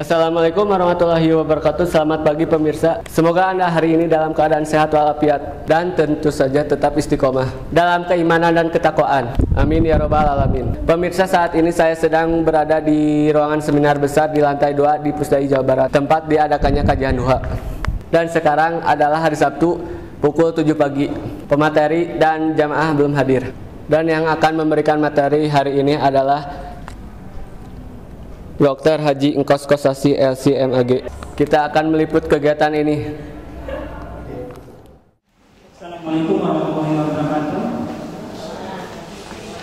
Assalamualaikum warahmatullahi wabarakatuh. Selamat pagi pemirsa. Semoga Anda hari ini dalam keadaan sehat walafiat dan tentu saja tetap istiqomah dalam keimanan dan ketakwaan. Amin ya robbal alamin. Pemirsa, saat ini saya sedang berada di ruangan seminar besar di lantai 2 di Pusdai Jawa Barat, tempat diadakannya kajian duha. Dan sekarang adalah hari Sabtu pukul 7 pagi. Pemateri dan jamaah belum hadir. Dan yang akan memberikan materi hari ini adalah Dr. Haji Engkos Kosasi LCMAG. Kita akan meliput kegiatan ini. Assalamualaikum warahmatullahi wabarakatuh.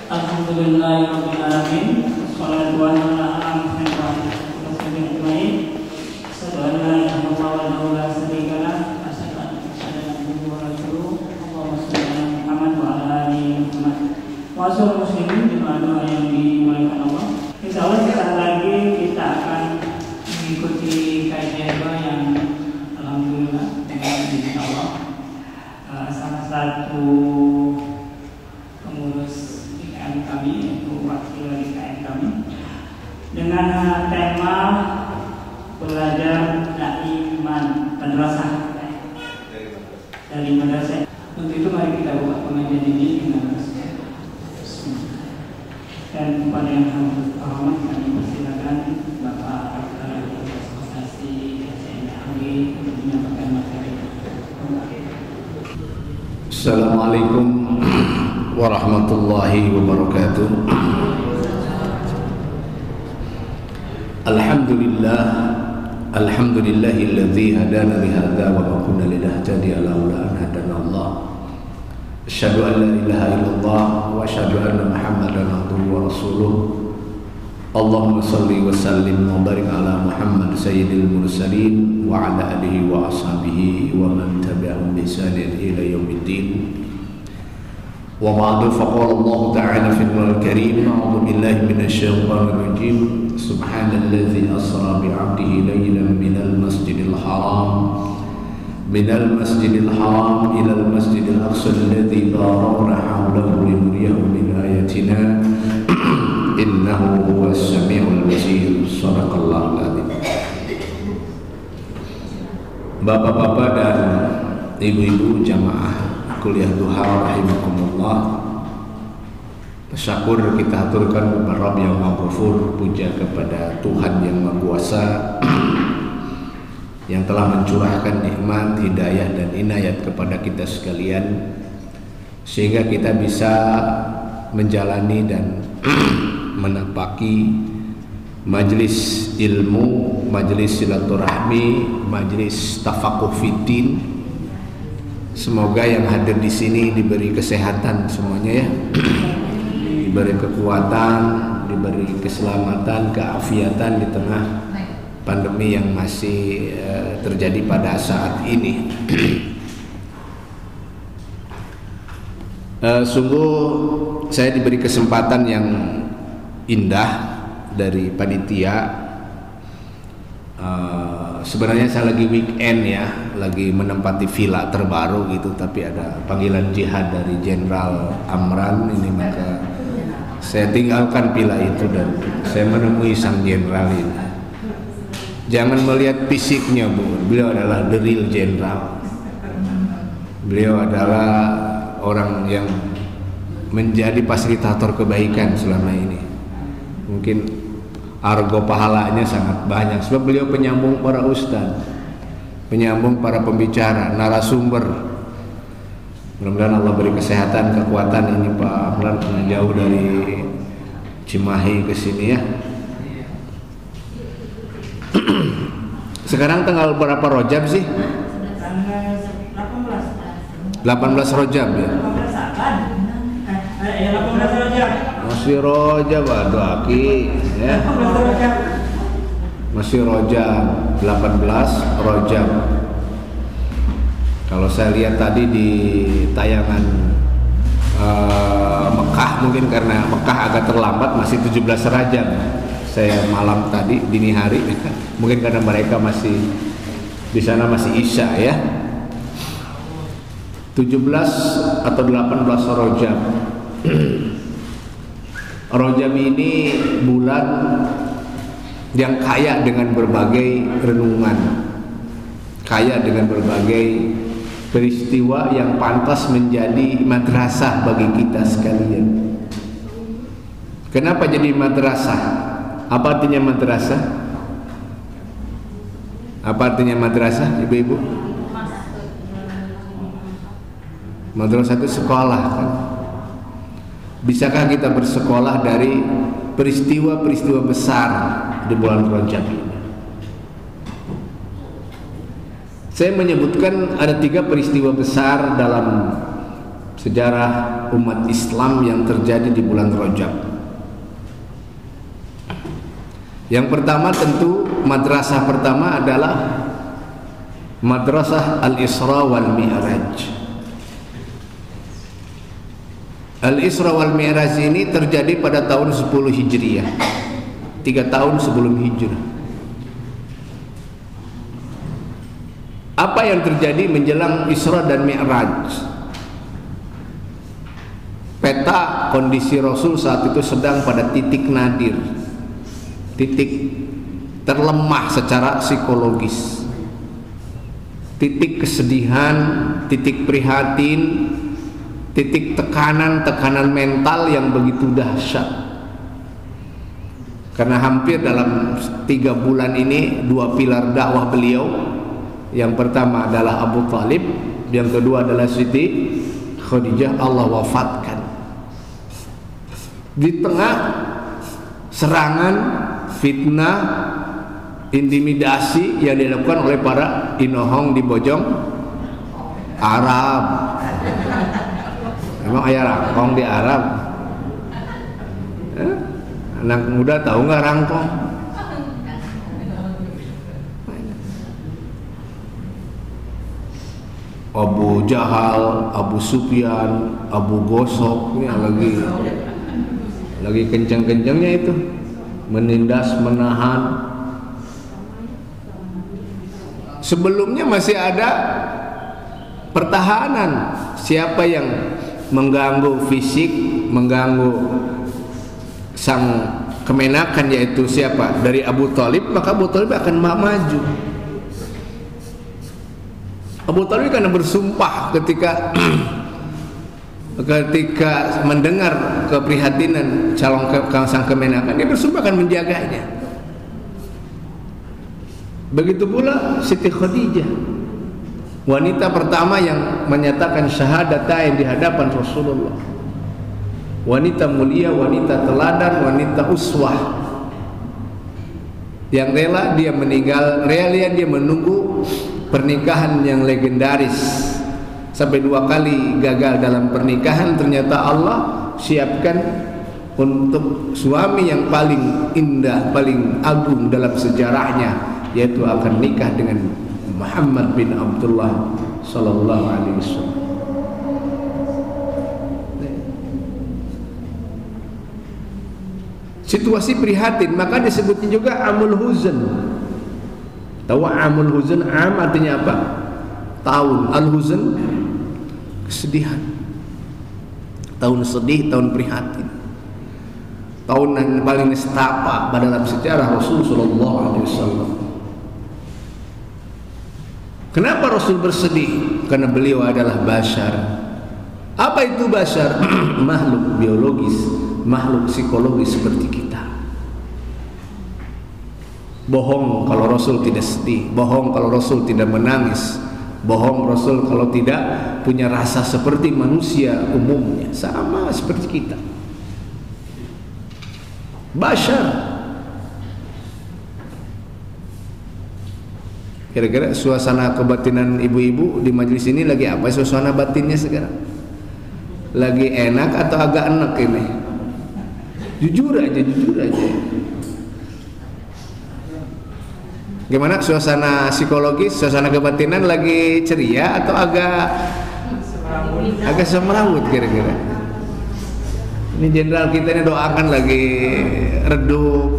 Alhamdulillahirabbil alamin. Wassalatu wassalamu ala asyrofil mursalin. Asyhadu an la ilaha illallah wa la syarika lah. Asyhadu anna Muhammadan abduhu wa rasuluh. Allahumma shalli ala Muhammad wa ala ali Muhammad. Wassalatu muslimin doa yang dimuliakan Allah. Insyaallah sebentar lagi kita akan mengikuti kajian doa yang alhamdulillah dengan izin Allah salah satu pengurus IKM kami, yaitu wakil dari IKM kami, dengan tema belajar iman madrasah dari madrasah. Untuk itu mari kita buka pengajian ini dengan dan kepada yang hormat kami persilakan Bapak Kosasi LCMAG untuk menyampaikan materi. Assalamualaikum warahmatullahi wabarakatuh. Alhamdulillahilladzi hadana li hadza wa ma kunna linahtadiya laula an hadana Allah. Asyhadu an la ilaha illallah wa asyhadu anna Muhammadan abduhu wa rasuluh. Allahumma shalli wa sallim wa barik ala Muhammad sayyidil mursalin wa ala alihi wa ashabihi wa man tabi'ahum bi ihsanin ila yaumiddin. Wa ba'du, faqala Allah ta'ala fil Qur'anil Karim, a'udzu billahi minasy syaithanir rajim. Subhanalladzi asra bi 'abdihi laylan minal masjidil haram إلى المسجد الأقصى الذي باركنا حوله لنريه من آياتنا إنه هو السميع البصير. صدق الله العظيم. Bapak-bapak dan ibu-ibu jamaah kuliah duha rahimakumullah, tasyukur kita aturkan kepada Rabb yang Maha Ghafur, puja kepada Tuhan yang Maha Kuasa yang telah mencurahkan nikmat, hidayah dan inayat kepada kita sekalian, sehingga kita bisa menjalani dan menapaki majelis ilmu, majelis silaturahmi, majelis tafaqquh fiddin. Semoga yang hadir di sini diberi kesehatan semuanya ya, diberi kekuatan, diberi keselamatan, keafiatan di tengah pandemi yang masih terjadi pada saat ini. Sungguh saya diberi kesempatan yang indah dari panitia. Sebenarnya saya lagi weekend ya, lagi menempati villa terbaru gitu, tapi ada panggilan jihad dari Jenderal Amran ini, maka saya tinggalkan villa itu dan saya menemui sang jenderal ini. Jangan melihat fisiknya, Bu. Beliau adalah the real general. Beliau adalah orang yang menjadi fasilitator kebaikan selama ini. Mungkin argo pahalanya sangat banyak, sebab beliau penyambung para ustaz, penyambung para pembicara, narasumber. Mudah-mudahan Allah beri kesehatan, kekuatan ini Pak Amran, jauh dari Cimahi ke sini ya. Sekarang tanggal berapa Rojab sih? 18 Rojab ya? 18 Rojab. Masih Rojab, aduh Aki ya. Masih Rojab, 18 Rojab. Kalau saya lihat tadi di tayangan Mekah, mungkin karena Mekah agak terlambat, masih 17 Rajab. Saya malam tadi dini hari, mungkin karena mereka masih di sana masih Isya ya. 17 atau 18 Rajab. Rajab ini bulan yang kaya dengan berbagai renungan, kaya dengan berbagai peristiwa yang pantas menjadi madrasah bagi kita sekalian. Kenapa jadi madrasah? Apa artinya madrasah? Apa artinya madrasah, ibu-ibu? Madrasah itu sekolah kan? Bisakah kita bersekolah dari peristiwa-peristiwa besar di bulan Rajab ini? Saya menyebutkan ada 3 peristiwa besar dalam sejarah umat Islam yang terjadi di bulan Rajab. Yang pertama tentu madrasah pertama adalah Madrasah Al-Isra wal Mi'raj. Al-Isra wal Mi'raj ini terjadi pada tahun 10 Hijriah, 3 tahun sebelum Hijrah. Apa yang terjadi menjelang Isra dan Mi'raj? Peta kondisi Rasul saat itu sedang pada titik nadir, titik terlemah secara psikologis, titik kesedihan, titik prihatin, titik tekanan mental yang begitu dahsyat. Karena hampir dalam 3 bulan ini 2 pilar dakwah beliau, yang pertama adalah Abu Talib, yang kedua adalah Siti Khadijah, Allah wafatkan. Di tengah serangan, fitnah, intimidasi yang dilakukan oleh para inohong di bojong Arab. Emang ayah rangkong di Arab? Anak muda tahu nggak rangkong? Abu Jahal, Abu Sufyan, Abu Gosok ini lagi kencang-kencangnya itu menindas, menahan. Sebelumnya masih ada pertahanan. Siapa yang mengganggu fisik, mengganggu sang kemenakan, yaitu siapa? Dari Abu Talib, maka Abu Talib akan maju. Abu Talib karena bersumpah ketika mendengar keprihatinan calon sang kemenakan, dia bersumpah akan menjaganya. Begitu pula Siti Khadijah, wanita pertama yang menyatakan syahadatain di hadapan Rasulullah. Wanita mulia, wanita teladan, wanita uswah, yang rela dia menunggu pernikahan yang legendaris. Sampai 2 kali gagal dalam pernikahan, ternyata Allah siapkan untuk suami yang paling indah, paling agung dalam sejarahnya, yaitu akan nikah dengan Muhammad bin Abdullah sallallahu alaihi wasallam. Situasi prihatin, maka disebutnya juga Amul Huzn. Tahu Amul Huzn? Am artinya apa? Tahun. Al-Huzn kesedihan. Tahun sedih, tahun prihatin. Tahun yang paling nestapa dalam sejarah Rasul sallallahu alaihi wasallam. Kenapa Rasul bersedih? Karena beliau adalah bashar. Apa itu bashar? Makhluk biologis, makhluk psikologis seperti kita. Bohong kalau Rasul tidak sedih, bohong kalau Rasul tidak menangis, bohong Rasul kalau tidak punya rasa seperti manusia umumnya, sama seperti kita. Bashar. Kira-kira suasana kebatinan ibu-ibu di majelis ini lagi apa? Suasana batinnya sekarang lagi enak atau agak enak ini? Jujur aja. Gimana suasana psikologis, suasana kebatinan lagi ceria atau agak semrawut kira-kira? Ini jenderal kita ini doakan lagi redup,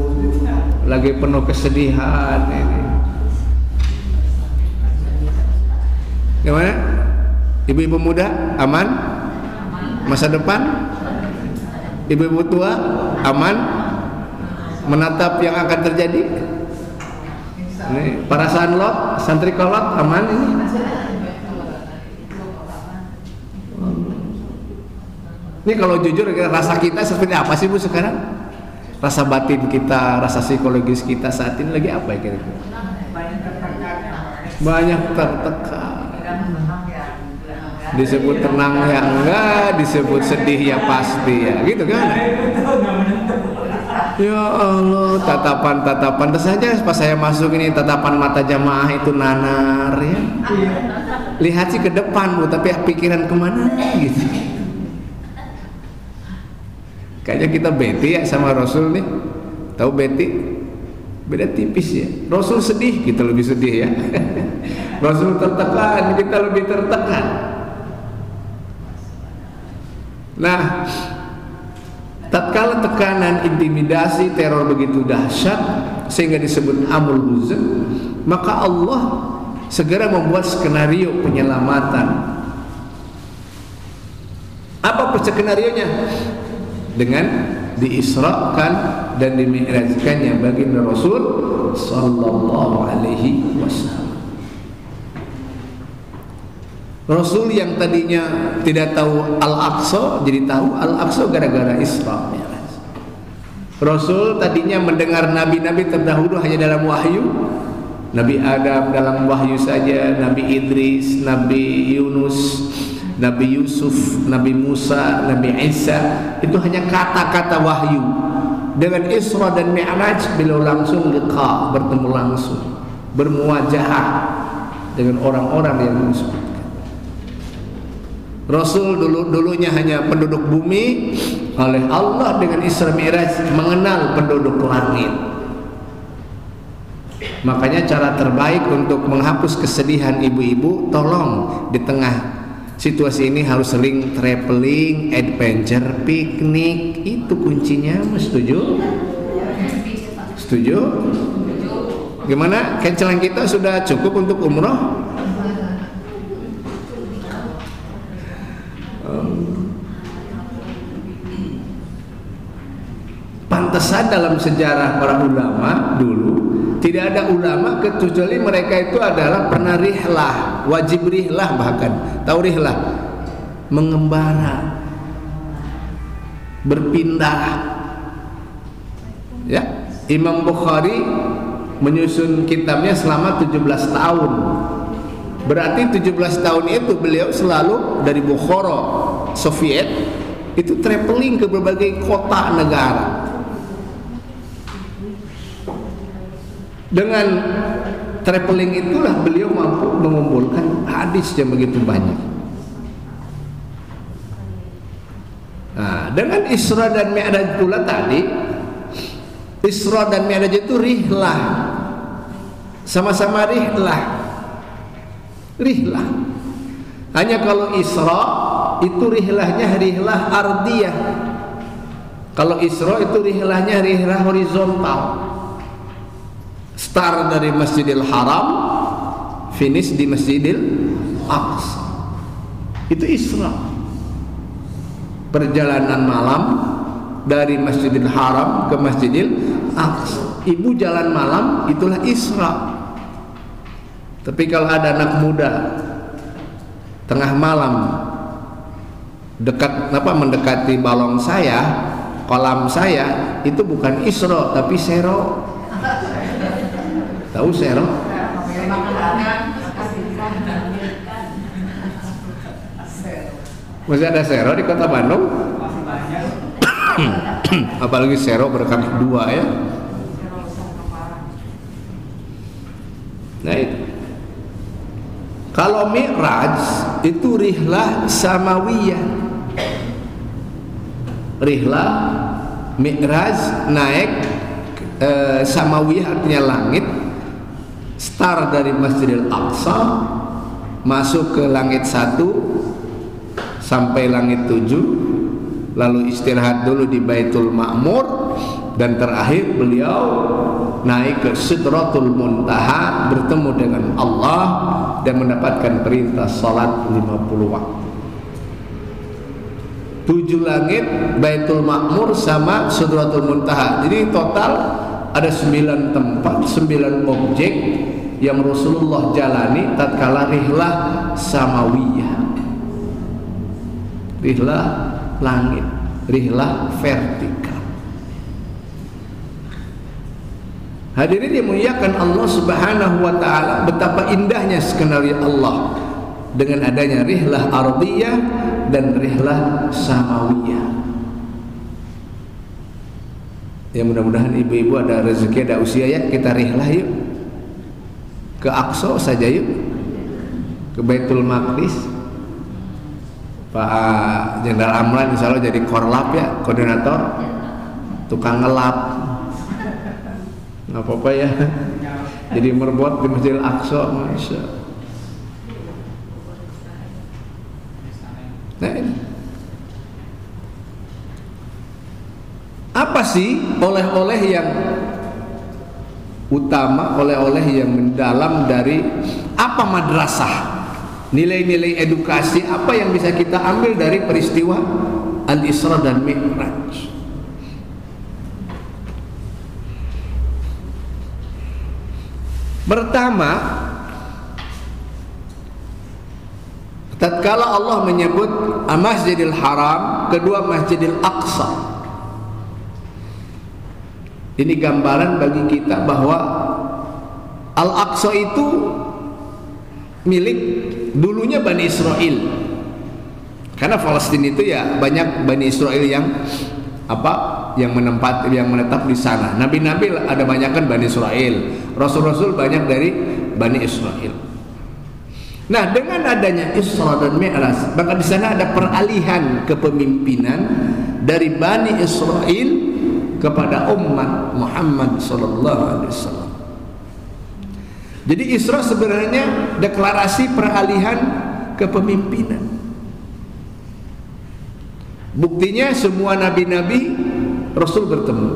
lagi penuh kesedihan ini. Gimana? Ibu-ibu muda aman? Masa depan? Ibu-ibu tua aman? menatap yang akan terjadi. Ini para sanlot, santri kolot aman ini. Ini kalau jujur rasa kita seperti apa sih Bu sekarang? Rasa batin kita, rasa psikologis kita saat ini lagi apa ya kira-kira? Banyak tertekan. Disebut tenang ya enggak, disebut sedih ya pasti ya, gitu kan? Ya Allah, tatapan-tatapan. Terus saja pas saya masuk ini tatapan mata jamaah itu nanar ya. Lihat sih ke depan Bu, tapi pikiran kemana gitu. Kayaknya kita bete ya sama Rasul nih. Tahu bete? Beda tipis ya. Rasul sedih, kita lebih sedih ya. Rasul tertekan, kita lebih tertekan. Nah, tatkala tekanan, intimidasi, teror begitu dahsyat sehingga disebut amul huzn, maka Allah segera membuat skenario penyelamatan. Apa skenarionya? Dengan diisrakan dan dimi'rajkannya baginda Rasul sallallahu alaihi wasallam. Rasul yang tadinya tidak tahu Al-Aqsa jadi tahu Al-Aqsa gara-gara Isra Mi'raj. Rasul tadinya mendengar nabi-nabi terdahulu hanya dalam wahyu. Nabi Adam dalam wahyu saja, Nabi Idris, Nabi Yunus, Nabi Yusuf, Nabi Musa, Nabi Isa, itu hanya kata-kata wahyu. Dengan Isra dan Mi'raj beliau langsung liqa, bertemu langsung, bermuwajahah dengan orang-orang yang disebutkan. Rasul dulunya hanya penduduk bumi, oleh Allah dengan Isra Mi'raj mengenal penduduk langit. Makanya cara terbaik untuk menghapus kesedihan ibu-ibu, tolong di tengah situasi ini harus sering traveling, adventure, piknik. Itu kuncinya. Setuju? Setuju? Gimana? Cancelan kita sudah cukup untuk umroh? Pantesan dalam sejarah para ulama dulu tidak ada ulama kecuali mereka itu adalah pernah rihlah, wajib rihlah, bahkan tahu rihlah, mengembara, berpindah. Ya, Imam Bukhari menyusun kitabnya selama 17 tahun. Berarti 17 tahun itu beliau selalu dari Bukhara, Soviet, itu traveling ke berbagai kota negara. Dengan traveling itulah beliau mampu mengumpulkan hadis yang begitu banyak. Nah, dengan Isra dan Mi'raj pula tadi, Isra dan Mi'raj itu rihlah, sama-sama rihlah. Hanya kalau Isra itu rihlahnya rihlah ardiyah, kalau Isra itu rihlahnya rihlah horizontal. Start dari Masjidil Haram, finish di Masjidil Aqsa. Itu Isra. Perjalanan malam dari Masjidil Haram ke Masjidil Aqsa. Ibu jalan malam, itulah Isra. Tapi kalau ada anak muda tengah malam mendekati balong saya, kolam saya, itu bukan Isra tapi Sero. Tahu Sero? Masih ada Sero di kota Bandung? Apalagi Sero berkaki dua ya. Nah itu. Kalau Mi'raj itu rihlah samawiyah. Rihlah Mi'raj naik samawiyah artinya langit. Start dari Masjidil Aqsa, masuk ke langit 1 sampai langit 7, lalu istirahat dulu di Baitul Ma'mur, dan terakhir beliau naik ke Sidratul Muntaha, bertemu dengan Allah dan mendapatkan perintah salat 50 waktu. 7 langit, Baitul Ma'mur sama Sidratul Muntaha. Jadi total ada 9 tempat, 9 objek yang Rasulullah jalani tatkala rihlah samawiyah. Rihlah langit, rihlah vertikal. Hadirin yang dimuliakan Allah Subhanahu wa taala, betapa indahnya skenario Allah dengan adanya rihlah ardiyah dan rihlah samawiyah. Ya, mudah-mudahan ibu-ibu ada rezeki, ada usia ya, kita rihlah yuk. Ke Aqsa saja yuk. Ke Baitul Maqdis. Pak Jenderal Amran insya Allah jadi korlap ya, koordinator, tukang ngelap. Nggak apa-apa ya. Jadi merbot di Masjidil Aqsa, Masya Allah. Nah, ini. Apa sih oleh-oleh yang utama, oleh-oleh yang mendalam dari apa madrasah? Nilai-nilai edukasi apa yang bisa kita ambil dari peristiwa Al-Isra dan Mi'raj? Pertama, tatkala Allah menyebut Masjidil Haram, kedua Masjidil Aqsa. Ini gambaran bagi kita bahwa Al-Aqsa itu milik dulunya Bani Israel. Karena Palestina itu ya banyak Bani Israel yang yang menetap di sana. Nabi-nabi ada banyak kan Bani Israel, rasul-rasul banyak dari Bani Israel. Nah, dengan adanya Isra dan Mi'raj, maka di sana ada peralihan kepemimpinan dari Bani Israel kepada umat Muhammad sallallahu alaihi wasallam. Jadi Isra sebenarnya deklarasi peralihan kepemimpinan. Buktinya semua nabi-nabi Rasul bertemu.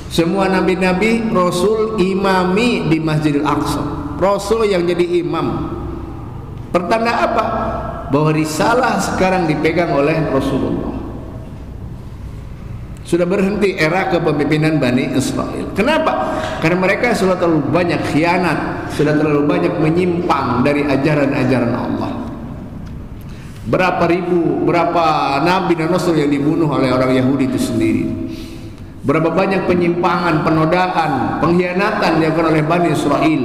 Semua nabi-nabi Rasul imami di Masjidil Aqsa. Rasul yang jadi imam. Pertanda apa? Bahwa risalah sekarang dipegang oleh Rasulullah. Sudah berhenti era kepemimpinan Bani Israel. Kenapa? Karena mereka sudah terlalu banyak khianat, sudah terlalu banyak menyimpang dari ajaran-ajaran Allah. Berapa nabi dan rasul yang dibunuh oleh orang Yahudi itu sendiri. Berapa banyak penyimpangan, penodaan, pengkhianatan yang dilakukan oleh Bani Israel.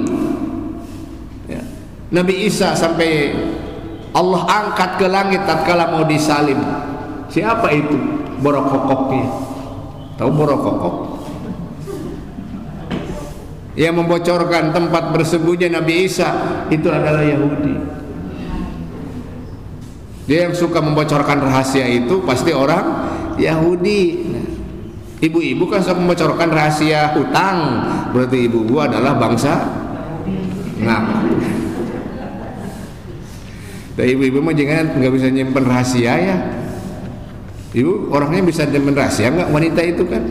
Ya. Nabi Isa sampai Allah angkat ke langit tatkala mau disalib. Siapa itu? Borokokoknya. Tahu borokokok? Yang membocorkan tempat bersembunyi Nabi Isa itu adalah Yahudi. Dia yang suka membocorkan rahasia itu pasti orang Yahudi. Nah, ibu-ibu kan suka membocorkan rahasia hutang, berarti ibu adalah bangsa ngaku. Dan ibu-ibu mah jangan nggak bisa nyimpen rahasia ya. Ibu orangnya bisa nyimpen rahasia nggak, wanita itu kan?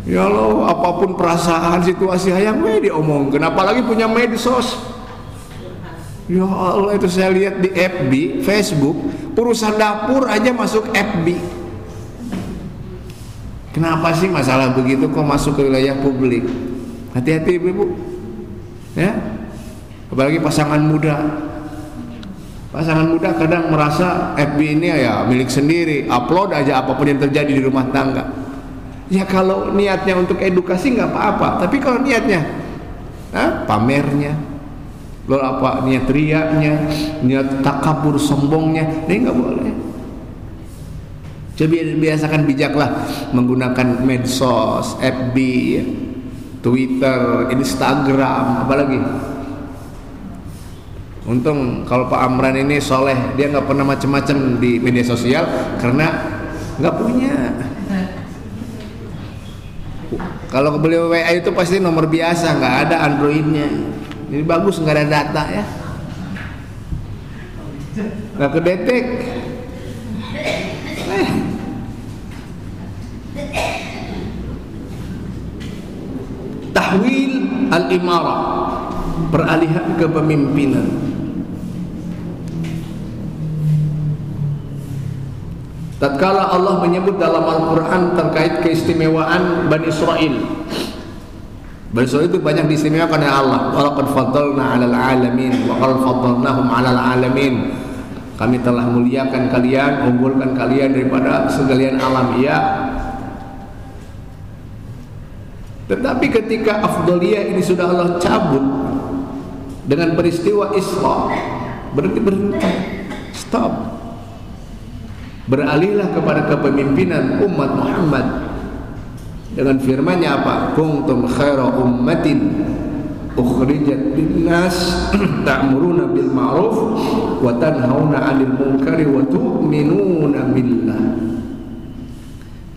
Ya Allah, apapun perasaan situasi hayang diomongkan, apalagi punya medsos. Ya Allah, itu saya lihat di FB, Facebook, urusan dapur aja masuk FB. Kenapa sih masalah begitu kok masuk ke wilayah publik? Hati-hati ibu-ibu, ya. Apalagi pasangan muda. Pasangan muda kadang merasa FB ini ya milik sendiri, upload aja apapun yang terjadi di rumah tangga. Ya kalau niatnya untuk edukasi nggak apa-apa, tapi kalau niatnya pamernya, lalu niat riaknya, niat takabur sombongnya, ini nggak boleh. Coba biasakan bijaklah menggunakan medsos, FB, Twitter, Instagram, apalagi. Untung kalau Pak Amran ini soleh, dia nggak pernah macam-macam di media sosial karena nggak punya. Kalau beliau WA itu pasti nomor biasa, nggak ada Androidnya. Ini bagus, nggak ada data ya, nggak kedetek. Tahwil al-imarah, peralihan kepemimpinan. tatkala Allah menyebut dalam Al-Quran terkait keistimewaan Bani Israel. Bani Israel itu banyak diistimewakan oleh Allah. Walaqad faddalna 'alal 'alamin wa qad faddalnahum 'alal 'alamin. Kami telah muliakan kalian, unggulkan kalian daripada sekalian alam. Ya. Tetapi ketika afdaliyah ini sudah Allah cabut dengan peristiwa Isra, berhenti, stop. Beralihlah kepada kepemimpinan umat Muhammad dengan firman-Nya apa? Kuntum khaira ummatin ukhrijat linnas ta'muruna bil ma'ruf wa tanhauna 'anil munkari wa tu'minuna billah.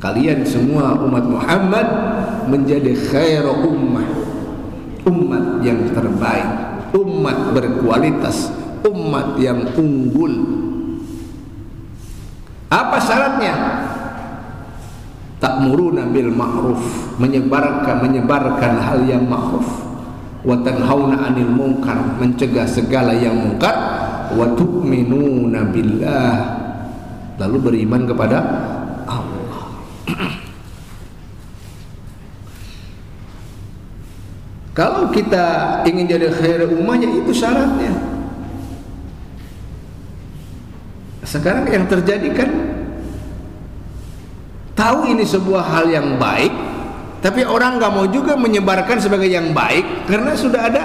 Kalian semua umat Muhammad menjadi khaira ummah, umat yang terbaik, umat berkualitas, umat yang unggul. Apa syaratnya? Ta'muruna bil ma'ruf, menyebarkan hal yang ma'ruf, wa tanhauna 'anil munkar, mencegah segala yang munkar, wa tu'minuna billah, lalu beriman kepada Allah. Kalau kita ingin jadi khair ummahnya, itu syaratnya. Sekarang yang terjadi kan, tahu ini sebuah hal yang baik, tapi orang nggak mau juga menyebarkan sebagai yang baik karena sudah ada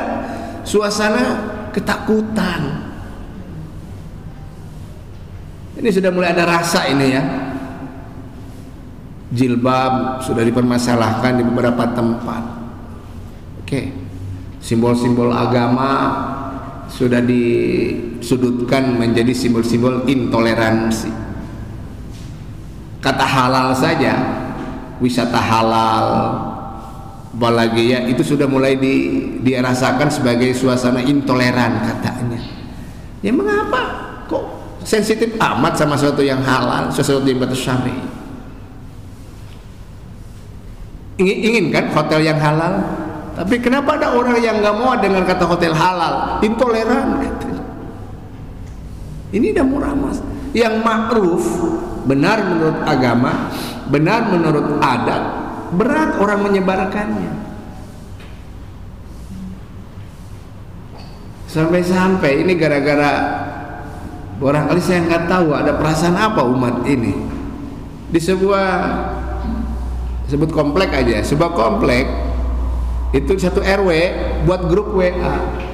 suasana ketakutan. Ini sudah mulai ada rasa ini ya. Jilbab sudah dipermasalahkan di beberapa tempat. Oke, simbol-simbol agama sudah disudutkan menjadi simbol-simbol intoleransi. Kata halal saja, wisata halal, apalagi ya, itu sudah mulai dirasakan sebagai suasana intoleran katanya. Ya mengapa kok sensitif amat sama sesuatu yang halal, sesuatu yang batas syar'i? Ingin kan hotel yang halal? Tapi kenapa ada orang yang nggak mau dengan kata hotel halal? Intoleran katanya. Ini udah murah mas. Yang ma'ruf, benar menurut agama, benar menurut adat, berat orang menyebarkannya. Sampai-sampai ini gara-gara barangkali saya nggak tahu ada perasaan apa umat ini di sebut komplek aja, sebuah komplek itu satu RW buat grup WA.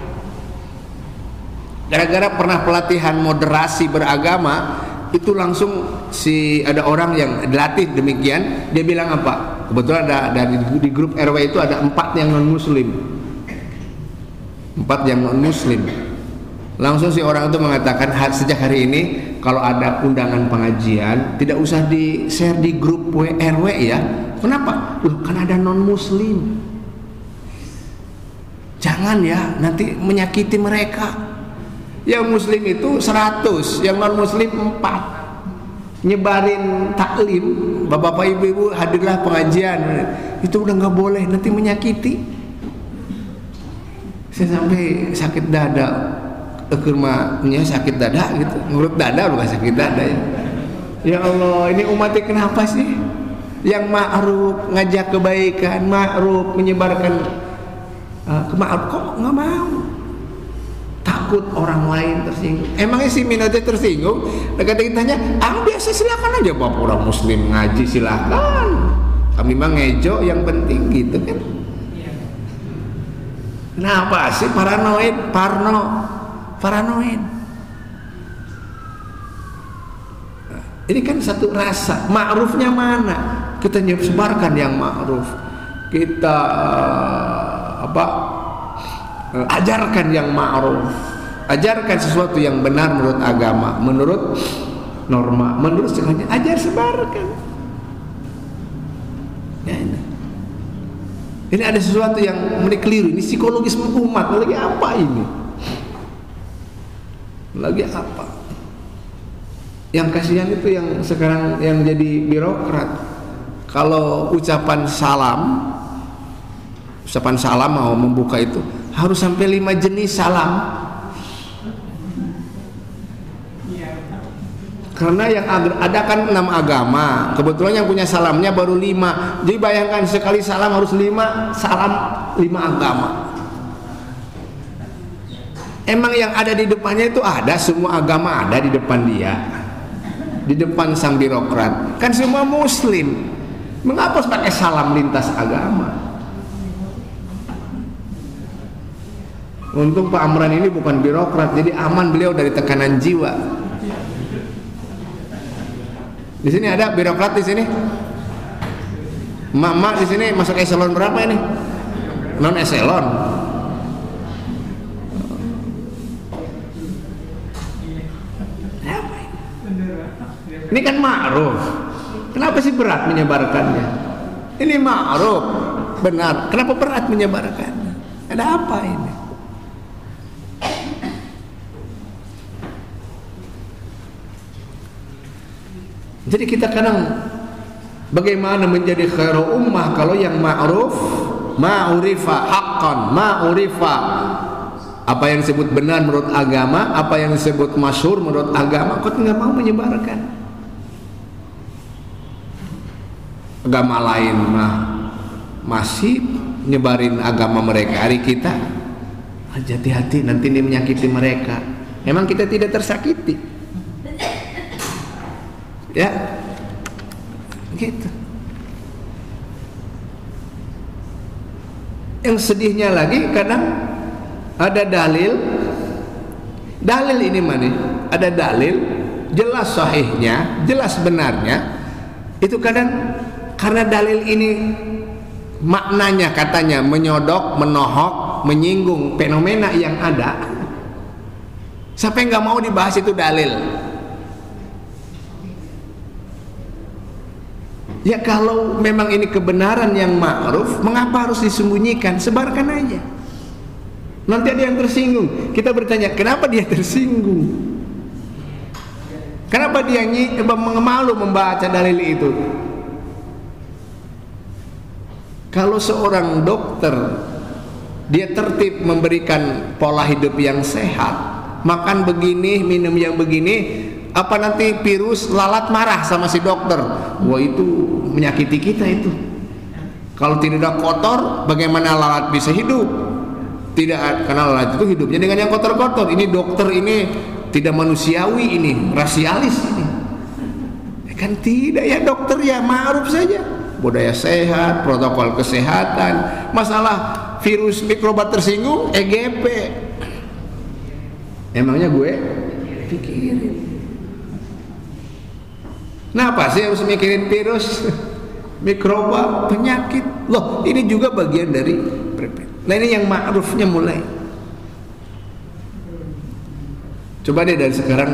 Gara-gara pernah pelatihan moderasi beragama, itu langsung ada orang yang dilatih demikian, dia bilang apa? Kebetulan ada di grup RW itu ada 4 yang non muslim. 4 yang non muslim. Langsung si orang itu mengatakan, sejak hari ini kalau ada undangan pengajian tidak usah di-share di grup RW ya. Kenapa? Loh, kan ada non muslim. Jangan ya, nanti menyakiti mereka. Yang muslim itu 100, yang non muslim 4. Nyebarin taklim, bapak-bapak ibu-ibu hadirlah pengajian, itu udah nggak boleh, nanti menyakiti. Saya sampai sakit dada, kermanya sakit dada gitu, ngurut dada bukan sakit dada ya. Ya Allah, ini umatnya kenapa sih? Yang ma'ruf, ngajak kebaikan, ma'ruf, menyebarkan kemaaf, kok nggak mau? Takut orang lain tersinggung. Emangnya si minatnya tersinggung? Kata ditanya, biasa silakan aja bapak orang muslim ngaji silakan. Kami mah ngejo yang penting gitu kan. Kenapa sih paranoid? Paranoid. Ini kan satu rasa. Ma'rufnya mana? Kita sebarkan yang ma'ruf. Kita ajarkan yang ma'ruf, ajarkan sesuatu yang benar menurut agama, menurut norma, menurut sengaja, ajar sebarkan ya, ini ada sesuatu yang keliru. Ini psikologis umat lagi apa ini? Lagi apa? Yang kasihan itu yang sekarang yang jadi birokrat. Kalau ucapan salam mau membuka itu harus sampai 5 jenis salam. Karena yang ada kan 6 agama, kebetulan yang punya salamnya baru 5. Jadi bayangkan sekali salam harus 5 salam 5 agama. Emang yang ada di depannya itu ada, semua agama ada di depan dia, di depan sang birokrat. Kan semua muslim. Mengapa harus pakai salam lintas agama? Untung Pak Amran ini bukan birokrat, jadi aman beliau dari tekanan jiwa. Di sini ada birokrat di sini. Mama di sini masuk eselon berapa ini? Non eselon. Ini kan ma'ruf. Kenapa sih berat menyebarkannya? Ini ma'ruf, benar. Kenapa berat menyebarkannya? Ada apa ini? Jadi kita kadang bagaimana menjadi khairu ummah kalau yang ma'ruf, ma'urifa haqqan, ma'urifa apa yang disebut benar menurut agama, apa yang disebut masyhur menurut agama, kok nggak mau menyebarkan? Agama lain mah masih nyebarin agama mereka. Hari kita hati-hati nanti ini menyakiti mereka. Emang kita tidak tersakiti? Ya, gitu. Yang sedihnya lagi kadang ada dalil ini mana? Ada dalil jelas sahihnya, jelas benarnya. Itu kadang karena dalil ini maknanya katanya menyodok, menohok, menyinggung fenomena yang ada. Siapa yang nggak mau dibahas itu dalil? Ya kalau memang ini kebenaran yang ma'ruf, mengapa harus disembunyikan? Sebarkan aja. Nanti ada yang tersinggung. Kita bertanya, kenapa dia tersinggung? Kenapa dia malu membaca dalil itu? Kalau seorang dokter, dia tertib memberikan pola hidup yang sehat, makan begini, minum yang begini, apa nanti virus lalat marah sama si dokter? Wah, itu menyakiti kita itu. Kalau tidak kotor, bagaimana lalat bisa hidup? Tidak, karena lalat itu hidupnya dengan yang kotor-kotor. Ini dokter ini tidak manusiawi, ini rasialis ini. Kan tidak ya, dokter ya ma'ruf saja. Budaya sehat, protokol kesehatan. Masalah virus mikroba tersinggung, EGP. Emangnya gue pikirin. Kenapa sih harus mikirin virus, mikroba, penyakit? Loh, ini juga bagian dari preventif. Nah ini yang ma'rufnya mulai. Coba deh dari sekarang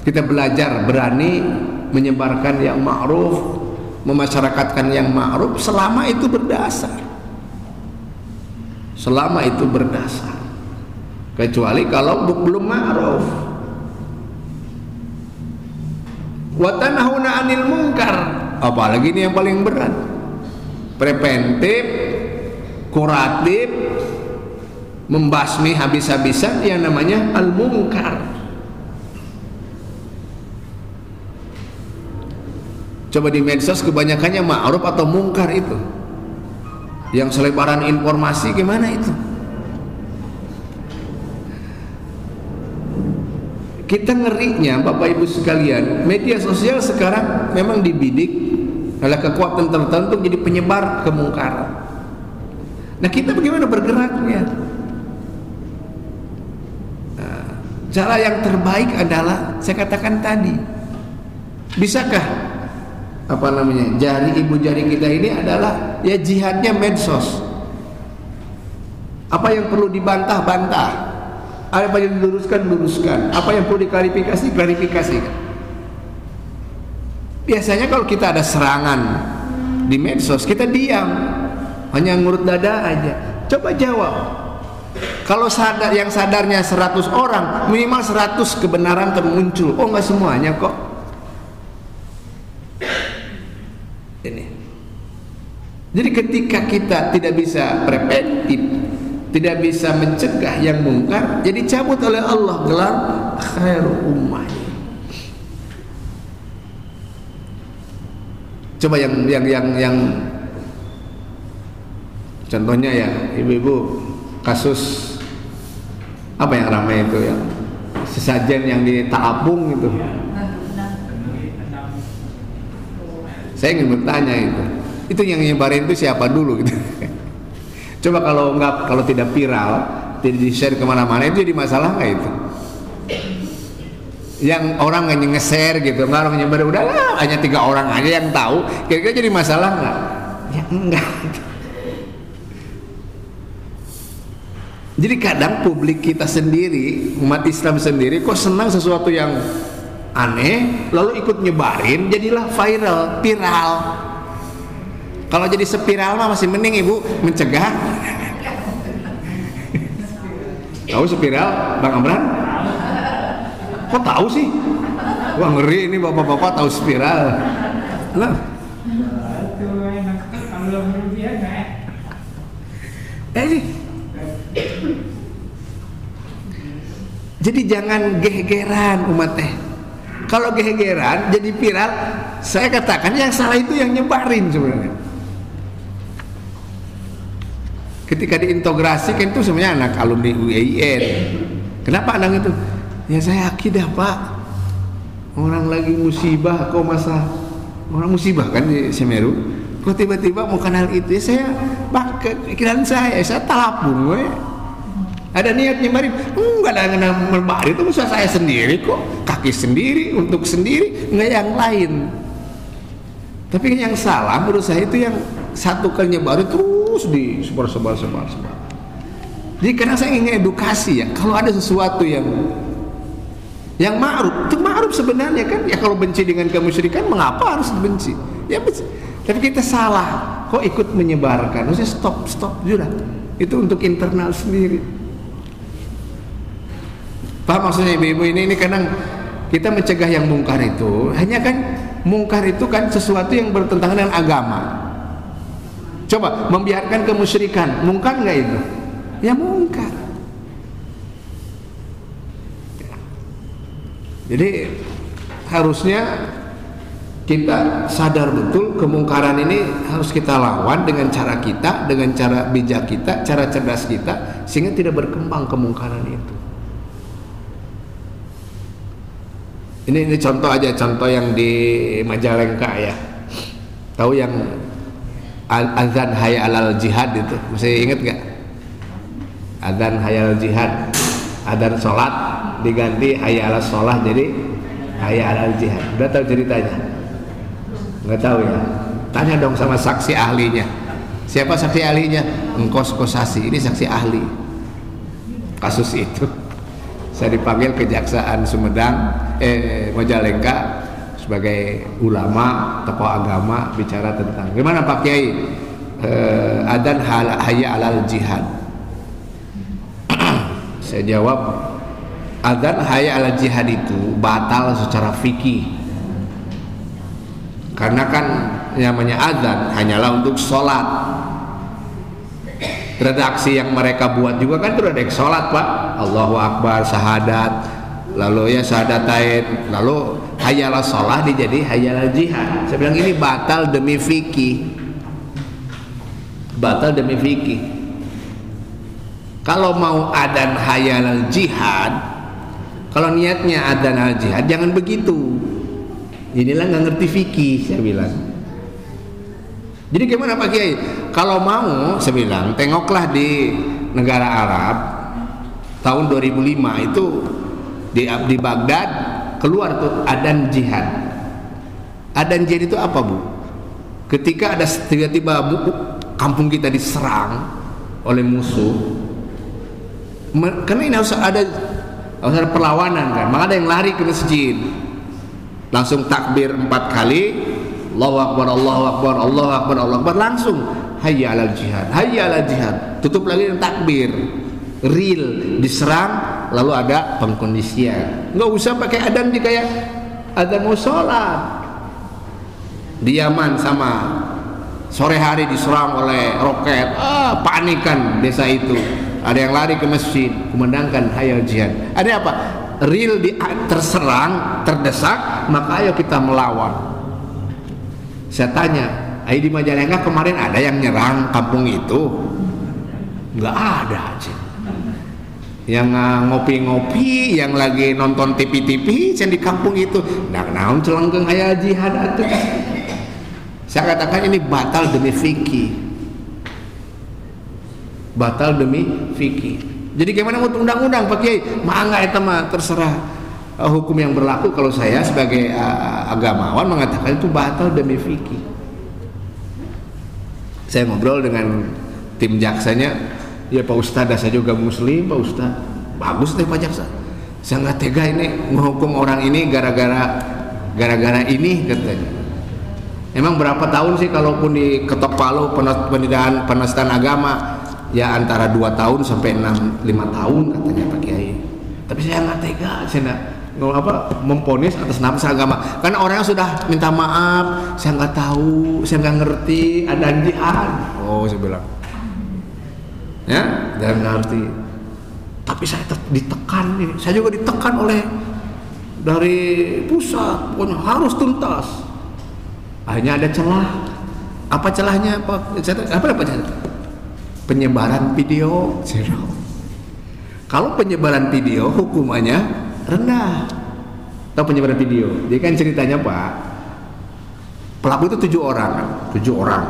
kita belajar berani menyebarkan yang ma'ruf, memasyarakatkan yang ma'ruf selama itu berdasar. Selama itu berdasar. Kecuali kalau belum ma'ruf. Wa tanhauna 'anil munkar, apalagi ini yang paling berat. Preventif, kuratif, membasmi habis-habisan yang namanya al-munkar. Coba di medsos kebanyakannya ma'ruf atau munkar itu. Yang selebaran informasi gimana itu? Kita ngerinya Bapak Ibu sekalian, media sosial sekarang memang dibidik oleh kekuatan tertentu jadi penyebar kemungkaran. Nah kita bagaimana bergeraknya? Nah, cara yang terbaik adalah saya katakan tadi, bisakah ibu jari kita ini adalah ya jihadnya medsos. Apa yang perlu dibantah-bantah, apa yang diluruskan, apa yang perlu diklarifikasi, klarifikasikan. Biasanya kalau kita ada serangan di medsos, kita diam, hanya ngurut dada aja. Coba jawab. Kalau yang sadarnya 100 orang, minimal 100 kebenaran termuncul. Oh, enggak semuanya kok. Ini. Jadi ketika kita tidak bisa preventif, tidak bisa mencegah yang mungkar, jadi cabut oleh Allah gelar khairu ummah. Coba yang contohnya ya, ibu-ibu, kasus apa yang ramai itu ya, sesajen yang di Taapung itu. Saya ingin bertanya itu yang nyebarin itu siapa dulu gitu. Coba kalau tidak viral, tidak di-share kemana-mana, itu jadi masalah nggak itu? Yang orang nge-share gitu, nggak orang nyebar, udahlah hanya 3 orang aja yang tahu, kira-kira jadi masalah nggak? Ya enggak. Jadi kadang publik kita sendiri, umat Islam sendiri kok senang sesuatu yang aneh lalu ikut nyebarin, jadilah viral. Kalau jadi spiral mah masih mending ibu mencegah. Tahu spiral Bang Amran? Kok tahu sih? Wah ngeri ini bapak-bapak tahu spiral. Lah. Jadi jangan gegeran umat teh. Kalau gegeran jadi viral, saya katakan yang salah itu yang nyebarin sebenarnya. Ketika diintegrasi kan itu sebenarnya anak alumni UIN. Kenapa anak itu? Ya saya akidah Pak. Orang lagi musibah kok masa orang musibah kan di Semeru. Kok tiba-tiba mau kenal itu ya saya pikiran saya talapun we. Ada niat nyebarin, enggak ada nyebarin itu usaha saya sendiri kok, kaki sendiri, untuk sendiri, enggak yang lain. Tapi yang salah menurut saya itu yang satu kali nyebarin terus di sebar. Jadi karena saya ingin edukasi ya, kalau ada sesuatu yang ma'ruf, itu ma'ruf sebenarnya kan, ya kalau benci dengan kemusyrikan mengapa harus dibenci? Ya benci. Tapi kita salah, kok ikut menyebarkan? Maksudnya stop sudah. Itu untuk internal sendiri. Paham maksudnya ibu-ibu ini kadang kita mencegah yang mungkar itu, hanya kan mungkar itu kan sesuatu yang bertentangan dengan agama. Coba membiarkan kemusyrikan, mungkar nggak itu? Ya mungkar. Jadi harusnya kita sadar betul kemungkaran ini harus kita lawan dengan cara kita, dengan cara bijak kita, cara cerdas kita, sehingga tidak berkembang kemungkaran itu. Ini contoh aja, contoh yang di Majalengka ya. Tahu yang azan hayya alal jihad itu, masih ingat nggak? Azan hayya alal jihad, azan sholat diganti hayya alal sholah jadi hayya alal jihad. Udah tahu ceritanya? Nggak tahu ya? Tanya dong sama saksi ahlinya. Siapa saksi ahlinya? Engkos Kosasi, ini saksi ahli kasus itu. Saya dipanggil Kejaksaan Sumedang, Majalengka sebagai ulama, tokoh agama, bicara tentang gimana Pak Kiai adzan hayya alal jihad. Saya jawab, adzan hayya alal jihad itu batal secara fikih. Karena kan namanya adzan hanyalah untuk sholat. Redaksi yang mereka buat juga kan itu redaksi sholat Pak. Allahu Akbar, syahadat, lalu ya syahadatain, lalu hayyalah sholah dijadi hayyalah jihad. Saya bilang ini batal demi fikih. Batal demi fikih. Kalau mau adzan hayyalah jihad, kalau niatnya adzan al jihad, jangan begitu. Inilah nggak ngerti fikih, saya bilang. Jadi gimana Pak Kiai? Kalau mau, saya bilang, tengoklah di negara Arab tahun 2005 itu di Baghdad keluar tuh adzan jihad. Adzan jihad itu apa Bu? Ketika ada tiba-tiba kampung kita diserang oleh musuh, karena ini harus ada perlawanan kan, maka ada yang lari ke masjid, langsung takbir 4 kali. Allahu Akbar, Allahu Akbar, Allahu Akbar, Allahu Akbar, langsung hayya alal jihad, hayya alal jihad. Tutup lagi dengan takbir. Real diserang lalu ada pengkondisian. Enggak usah pakai adzan di kayak adzan mau sholat. Di Yaman sama sore hari diserang oleh roket, panikan desa itu. Ada yang lari ke masjid, kumandangkan hayya alal jihad. Ada apa? Real terserang, terdesak, maka ayo kita melawan. Saya tanya, di Majalengka kemarin ada yang nyerang kampung itu? Nggak ada aja. Yang ngopi-ngopi, yang lagi nonton TV-TV di kampung itu, nah naon celengkeung aya jihad atuh. Saya katakan ini batal demi fikih. Batal demi fikih. Jadi gimana untuk undang-undang Pak Kiai? Mangga eta mah terserah hukum yang berlaku. Kalau saya sebagai agamawan mengatakan itu batal demi fikih. Saya ngobrol dengan tim jaksanya, ya Pak Ustadz, saya juga muslim Pak Ustadz. Bagus deh Pak Jaksa. Saya nggak tega ini menghukum orang ini gara-gara ini katanya. Emang berapa tahun sih kalaupun diketok palu penistaan agama? Ya antara 2 tahun sampai 5 tahun katanya Pak Kiai. Tapi saya nggak tega, saya memponis atas nama agama. Karena orang yang sudah minta maaf, saya nggak tahu, saya nggak ngerti ada jihad. Oh saya bilang, ya jangan ngerti. Tapi saya ditekan nih, saya juga ditekan oleh dari pusat, pokoknya harus tuntas. Akhirnya ada celah. Apa celahnya Pak? Apa celahnya? Penyebaran video. Kalau penyebaran video hukumannya rendah. Tahu penyebaran video? Jadi kan ceritanya Pak, pelaku itu 7 orang.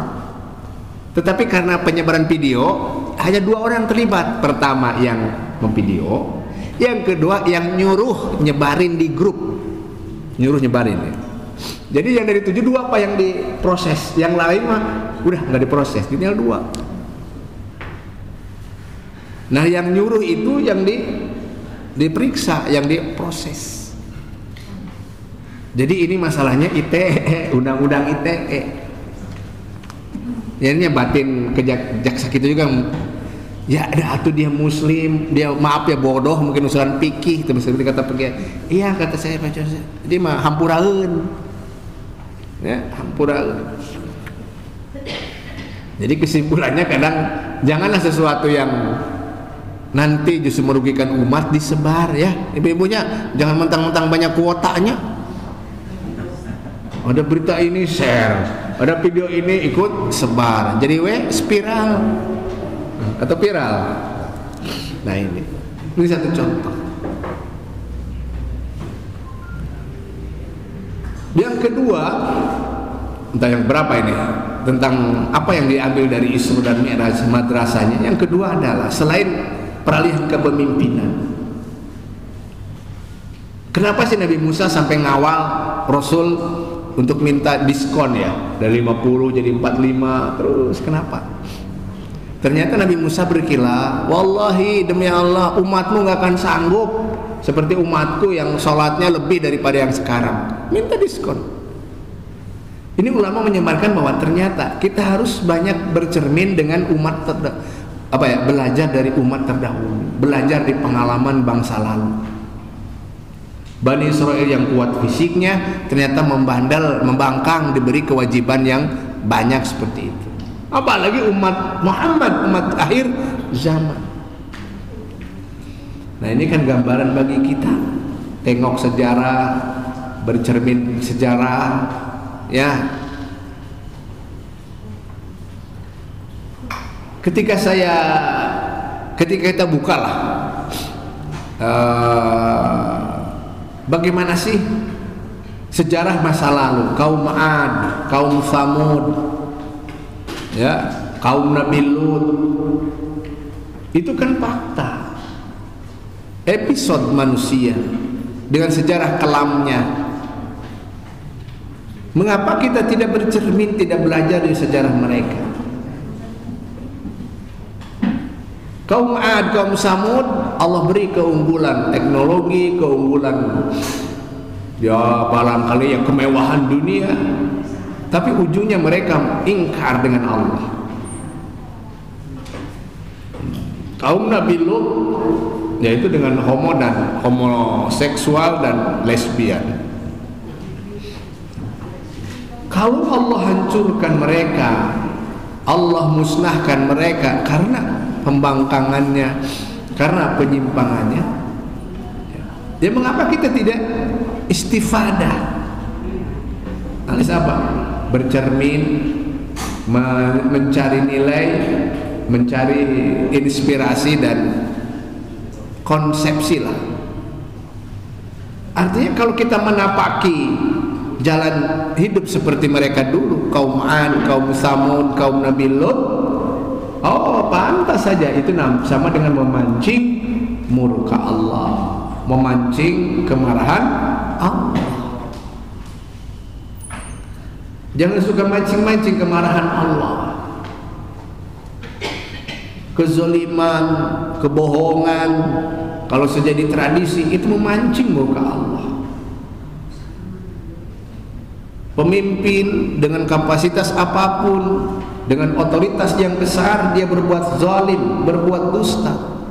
Tetapi karena penyebaran video hanya 2 orang terlibat. Pertama yang memvideo, yang kedua yang nyuruh nyebarin di grup, nyebarin ya. Jadi yang dari 7 2 apa yang diproses, yang lain mah udah nggak diproses, tinggal 2. Nah yang nyuruh itu yang diperiksa, yang diproses. Jadi ini masalahnya ITE, undang-undang ITE. Jadinya batin ke jaksa kita juga. Ya ada atuh dia muslim, dia maaf ya bodoh, mungkin usulan fikih, terus seperti kata pergi. Iya kata saya Pak Jose. Jadi mah hampuraeun. Ya, hampuraeun. Jadi kesimpulannya kadang janganlah sesuatu yang nanti justru merugikan umat disebar ya. Ibu-ibunya jangan mentang-mentang banyak kuotanya. Ada berita ini share, ada video ini ikut sebar. Jadi spiral atau viral. Nah ini satu contoh. Yang kedua, entah yang berapa ini, tentang apa yang diambil dari Isra dan Mi'raj madrasahnya. Yang kedua adalah selain peralihan kepemimpinan. Kenapa sih Nabi Musa sampai ngawal Rasul untuk minta diskon ya, dari 50 jadi 45 terus? Kenapa? Ternyata Nabi Musa berkilah, wallahi demi Allah umatmu gak akan sanggup seperti umatku yang sholatnya lebih daripada yang sekarang. Minta diskon. Ini ulama menyebarkan bahwa ternyata kita harus banyak bercermin dengan umat belajar dari umat terdahulu, belajar di pengalaman bangsa lalu. Bani Israel yang kuat fisiknya ternyata membangkang, diberi kewajiban yang banyak seperti itu. Apalagi umat Muhammad, umat akhir zaman. Nah ini kan gambaran bagi kita, tengok sejarah, bercermin sejarah, ya. Ketika kita bukalah bagaimana sih sejarah masa lalu, kaum Ad, kaum Samud, ya, kaum Nabi Lut, itu kan fakta, episode manusia dengan sejarah kelamnya. Mengapa kita tidak bercermin, tidak belajar dari sejarah mereka? Kaum Ad, kaum Samud, Allah beri keunggulan teknologi, keunggulan ya barangkali yang kemewahan dunia, tapi ujungnya mereka ingkar dengan Allah. Kaum Nabi Lut yaitu dengan homoseksual dan lesbian. Kalau Allah hancurkan mereka, Allah musnahkan mereka karena pembangkangannya, karena penyimpangannya, ya mengapa kita tidak istifadah? Alias apa? bercermin, mencari nilai, mencari inspirasi dan konsepsi lah. Artinya kalau kita menapaki jalan hidup seperti mereka dulu, kaum Ad, kaum Samud, kaum Nabi Lut, oh pantas saja itu sama dengan memancing murka Allah, memancing kemarahan Allah. Jangan suka mancing-mancing kemarahan Allah. Kezaliman, kebohongan, kalau sudah jadi tradisi itu memancing murka Allah. Pemimpin dengan kapasitas apapun, dengan otoritas yang besar, dia berbuat zalim, berbuat dusta,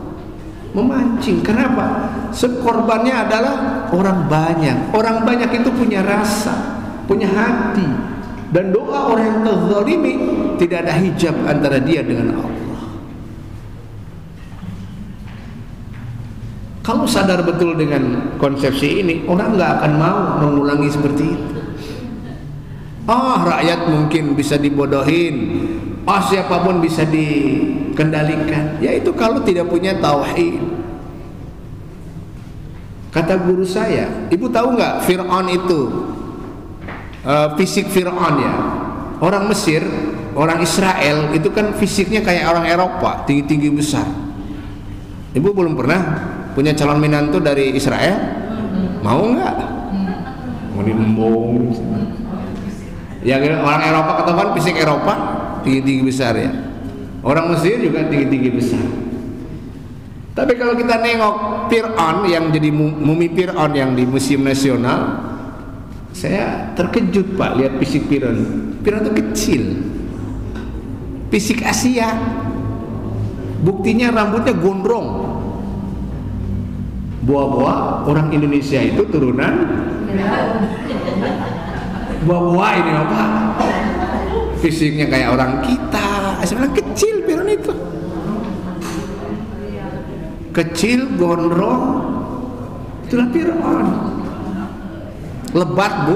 memancing. Kenapa? Korbannya adalah orang banyak. Orang banyak itu punya rasa, punya hati, dan doa orang yang terzalimi tidak ada hijab antara dia dengan Allah. Kalau sadar betul dengan konsepsi ini, orang nggak akan mau mengulangi seperti itu. Rakyat mungkin bisa dibodohin, siapapun bisa dikendalikan. Yaitu kalau tidak punya tauhid. Kata guru saya, ibu tahu nggak Fir'aun itu fisik Fir'aun ya? Orang Mesir, orang Israel itu kan fisiknya kayak orang Eropa, tinggi-tinggi besar. Ibu belum pernah punya calon menantu dari Israel? Mau nggak? Mau diembung. Yang orang Eropa ketahuan fisik Eropa tinggi-tinggi besar ya. Orang Mesir juga tinggi-tinggi besar. Tapi kalau kita nengok Fir'aun yang jadi mumi Fir'aun yang di Museum Nasional, saya terkejut Pak lihat fisik Fir'aun. Fir'aun itu kecil, fisik Asia. Buktinya rambutnya gondrong. Buah-buah orang Indonesia itu turunan buah-buah ini apa? Fisiknya kayak orang kita, sebenarnya kecil Fir'aun itu. Kecil, gondrong, itulah Fir'aun. Lebat Bu,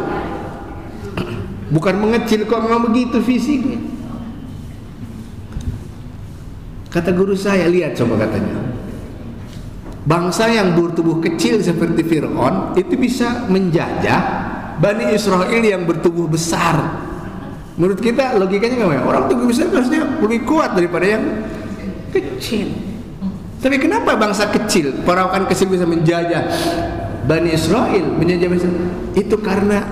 bukan mengecil kok, memang begitu fisiknya. Kata guru saya, lihat coba katanya, bangsa yang bertubuh kecil seperti Fir'aun itu bisa menjajah Bani Israel yang bertubuh besar. Menurut kita logikanya gimana? Orang tubuh besar harusnya lebih kuat daripada yang kecil. Tapi kenapa bangsa kecil, perawakan kecil bisa menjajah Bani Israel, menjajah Bani Israel? Itu karena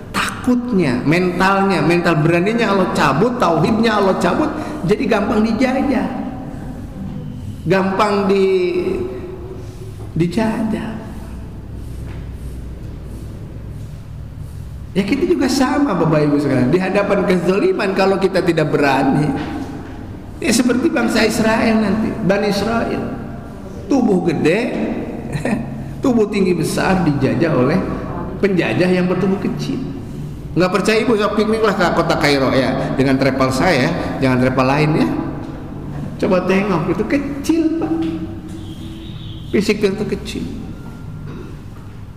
takutnya, mental beraninya Allah cabut, tauhidnya Allah cabut, jadi gampang dijajah, gampang dijajah. Ya kita juga sama Bapak Ibu sekalian, di hadapan kezaliman kalau kita tidak berani, ya seperti bangsa Israel nanti, Bani Israel, tubuh gede, tubuh tinggi besar dijajah oleh penjajah yang bertubuh kecil. Nggak percaya Ibu, sok pikniklah ke kota Kairo ya, dengan travel saya, jangan travel lain ya. Coba tengok, itu kecil Pak, fisiknya itu kecil.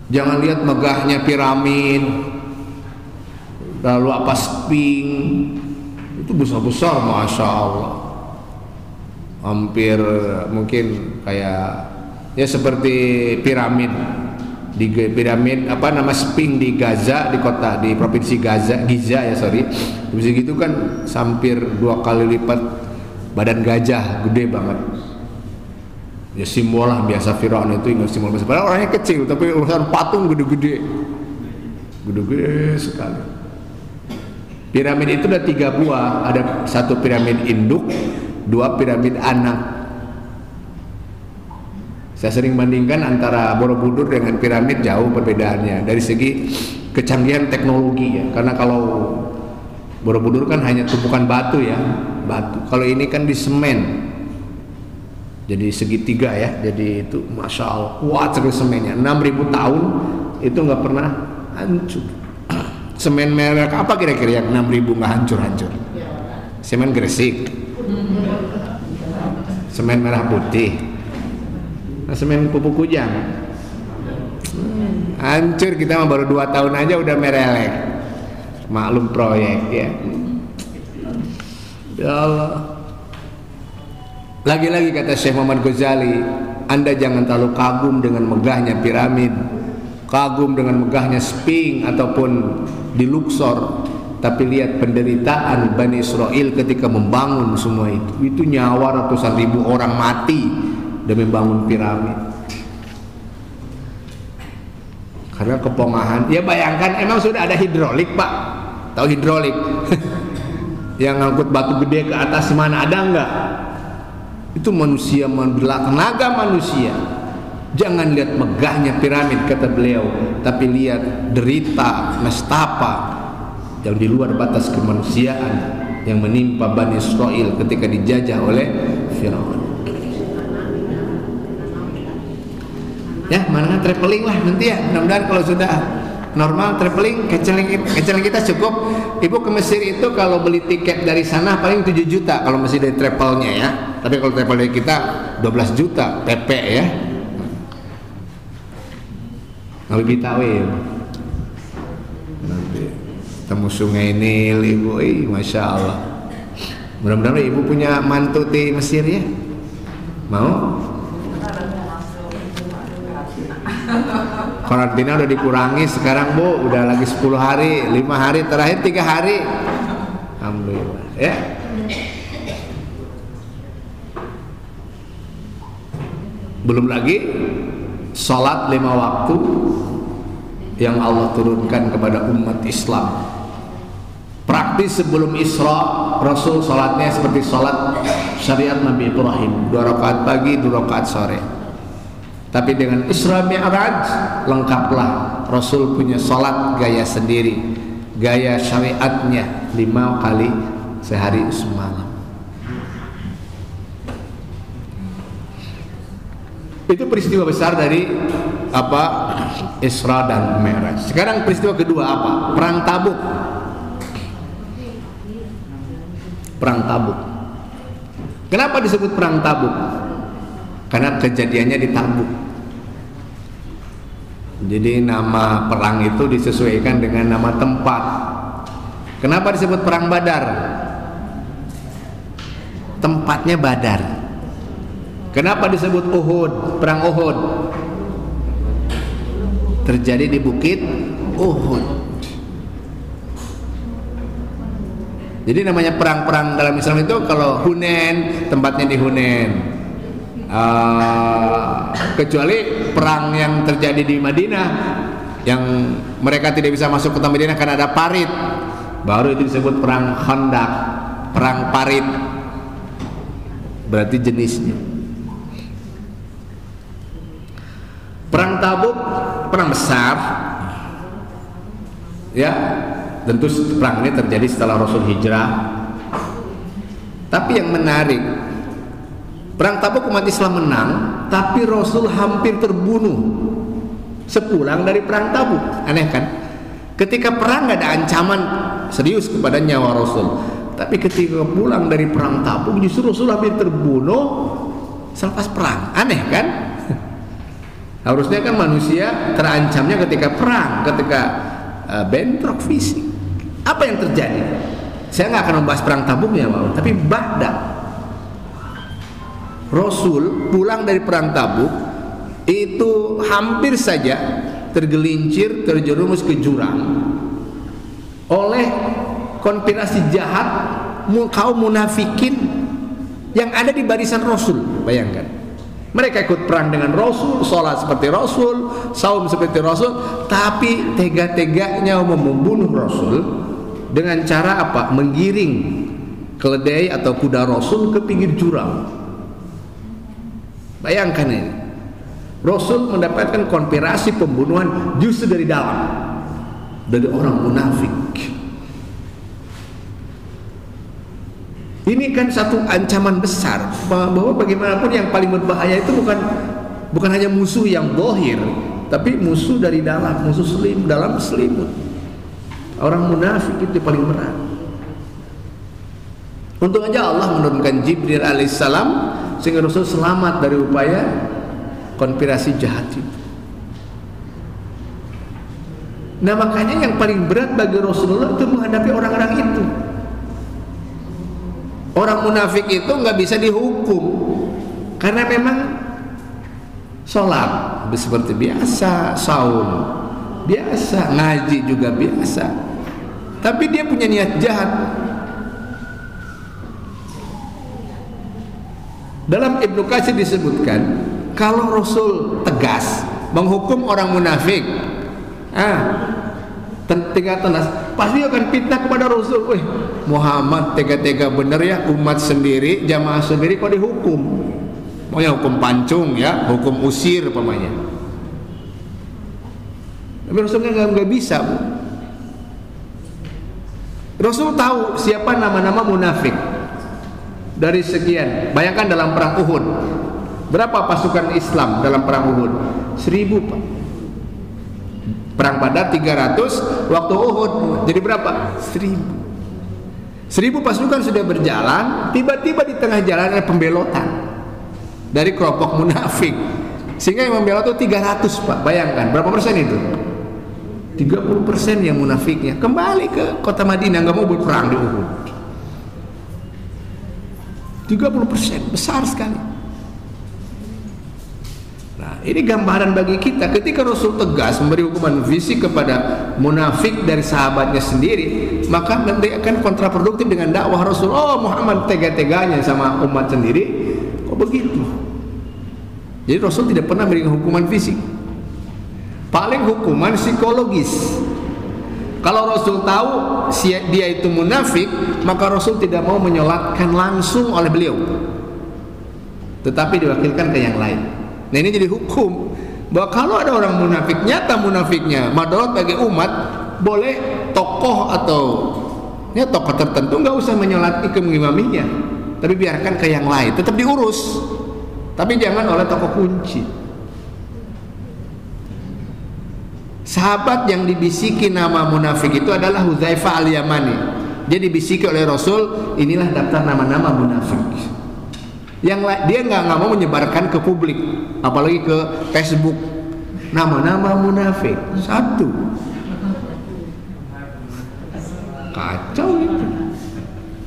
Jangan lihat megahnya piramid, lalu apa Sphinx, itu besar-besar Masya Allah, hampir mungkin kayak ya seperti piramid di piramid apa nama Sphinx di Gaza, di kota di provinsi Giza ya sorry, begitu kan hampir 2 kali lipat badan gajah, gede banget. Ya simbol lah biasa Firaun itu ingat simbol besar. Padahal orangnya kecil tapi urusan patung gede-gede sekali. Piramid itu ada 3 buah, ada 1 piramid induk, 2 piramid anak. Saya sering bandingkan antara Borobudur dengan piramid, jauh perbedaannya dari segi kecanggihan teknologi ya. Karena kalau Borobudur kan hanya tumpukan batu ya, batu. Kalau ini kan di semen, jadi segitiga ya. Jadi itu Masya Allah kuat sekali semennya. 6.000 tahun itu nggak pernah hancur. Semen merek apa kira-kira yang 6.000 nggak hancur-hancur? Semen Gresik, semen merah putih, semen Pupuk Kujang. Hancur, kita mah baru 2 tahun aja udah merelek. maklum proyek ya. Ya Allah. Lagi-lagi kata Syekh Muhammad Ghazali, Anda jangan terlalu kagum dengan megahnya piramid, kagum dengan megahnya Sphinx ataupun di Luxor, tapi lihat penderitaan Bani Israel ketika membangun semua itu. Itu nyawa ratusan ribu orang mati demi bangun piramid. Karena kepongahan. Ya bayangkan, emang sudah ada hidrolik Pak? Tahu hidrolik? Yang ngangkut batu gede ke atas mana, ada enggak? Itu manusia tenaga manusia. Jangan lihat megahnya piramid kata beliau, tapi lihat derita, nestapa yang di luar batas kemanusiaan yang menimpa Bani Israel ketika dijajah oleh Firaun. Ya, mana traveling lah nanti ya. Mudah-mudahan kalau sudah normal traveling, keceling kita cukup. Ibu ke Mesir itu kalau beli tiket dari sana paling 7 juta kalau masih dari travelnya ya. Tapi kalau travel dari kita 12 juta PP ya. Lebih tahu ya. Nanti temu Sungai Nil Ibu, Masya Allah. Mudah-mudahan Ibu punya mantu di Mesir ya. Mau? Karantina udah dikurangi sekarang Bu, udah lagi 10 hari, 5 hari, terakhir 3 hari. Alhamdulillah ya. Belum lagi sholat 5 waktu yang Allah turunkan kepada umat Islam. Praktis sebelum Isra, Rasul sholatnya seperti sholat syariat Nabi Ibrahim, 2 rakaat pagi, 2 rakaat sore. Tapi dengan Isra Mi'raj lengkaplah. Rasul punya sholat gaya sendiri, gaya syariatnya 5 kali sehari semalam. Itu peristiwa besar dari apa? Isra dan Mi'raj. Sekarang peristiwa kedua apa? Perang Tabuk. Perang Tabuk. Kenapa disebut perang Tabuk? Karena kejadiannya di Tabuk. Jadi nama perang itu disesuaikan dengan nama tempat. Kenapa disebut perang Badar? Tempatnya Badar. Kenapa disebut Uhud? Perang Uhud terjadi di bukit Uhud. Jadi namanya perang-perang dalam Islam itu, kalau Hunain tempatnya di Hunain. Kecuali perang yang terjadi di Madinah, yang mereka tidak bisa masuk ke kota Madinah karena ada parit, baru itu disebut perang Khandaq, perang parit. Berarti jenisnya. Perang Tabuk, perang besar. Ya, tentu perang ini terjadi setelah Rasul hijrah. Tapi yang menarik, perang Tabuk umat Islam menang, tapi Rasul hampir terbunuh sepulang dari perang Tabuk. Aneh kan? Ketika perang gak ada ancaman serius kepada nyawa Rasul, tapi ketika pulang dari perang Tabuk justru Rasul hampir terbunuh selepas perang. Aneh kan? Harusnya kan manusia terancamnya ketika perang, ketika bentrok fisik. Apa yang terjadi? Saya nggak akan membahas perang Tabuknya, tapi Baghdad. Rasul pulang dari perang Tabuk itu hampir saja tergelincir, terjerumus ke jurang oleh konspirasi jahat kaum munafikin yang ada di barisan Rasul. Bayangkan, mereka ikut perang dengan Rasul, sholat seperti Rasul, saum seperti Rasul, tapi tega-teganya mau membunuh Rasul dengan cara apa? Menggiring keledai atau kuda Rasul ke pinggir jurang. Bayangkan ini, Rasul mendapatkan konspirasi pembunuhan justru dari dalam, dari orang munafik. Ini kan satu ancaman besar bahwa bagaimanapun yang paling berbahaya itu bukan hanya musuh yang zahir, tapi musuh dari dalam, musuh dalam selimut. Orang munafik itu paling berat. Untung aja Allah menurunkan Jibril alaihissalam sehingga Rasul selamat dari upaya konspirasi jahat itu. Nah makanya yang paling berat bagi Rasulullah itu menghadapi orang-orang itu. Orang munafik itu nggak bisa dihukum karena memang sholat seperti biasa, saum biasa, ngaji juga biasa, tapi dia punya niat jahat. Dalam Ibnu Katsir disebutkan kalau Rasul tegas menghukum orang munafik, tinggal tenas, pasti akan fitnah kepada Rasul. Wih, Muhammad tega-tega bener ya, umat sendiri, jamaah sendiri kok dihukum. Maunya hukum pancung ya, hukum usir umpamanya. Tapi Rasulnya nggak bisa, Bu. Rasul tahu siapa nama-nama munafik dari sekian. Bayangkan dalam perang Uhud, berapa pasukan Islam dalam perang Uhud? 1000, Pak. Perang Badar 300, waktu Uhud jadi berapa? 1000 pasukan sudah berjalan, tiba-tiba di tengah jalan ada pembelotan dari kelompok munafik, sehingga yang membelot itu 300, Pak. Bayangkan berapa persen itu? 30% yang munafiknya kembali ke kota Madinah, nggak mau berperang di Uhud. 30%, besar sekali. Nah, ini gambaran bagi kita ketika Rasul tegas memberi hukuman fisik kepada munafik dari sahabatnya sendiri, maka nanti akan kontraproduktif dengan dakwah Rasul. Oh, Muhammad tega-teganya sama umat sendiri, kok begitu? Jadi Rasul tidak pernah memberikan hukuman fisik, paling hukuman psikologis. Kalau Rasul tahu dia itu munafik, maka Rasul tidak mau menyolatkan langsung oleh beliau, tetapi diwakilkan ke yang lain. Nah ini jadi hukum bahwa kalau ada orang munafik, nyata munafiknya madarat bagi umat, boleh tokoh atau ya tokoh tertentu nggak usah menyolati, mengimaminya, tapi biarkan ke yang lain, tetap diurus, tapi jangan oleh tokoh kunci. Sahabat yang dibisiki nama munafik itu adalah Hudzaifah al-Yamani. Dia dibisiki oleh Rasul, inilah daftar nama-nama munafik. Yang dia nggak mau menyebarkan ke publik, apalagi ke Facebook, nama-nama munafik. Satu, kacau itu.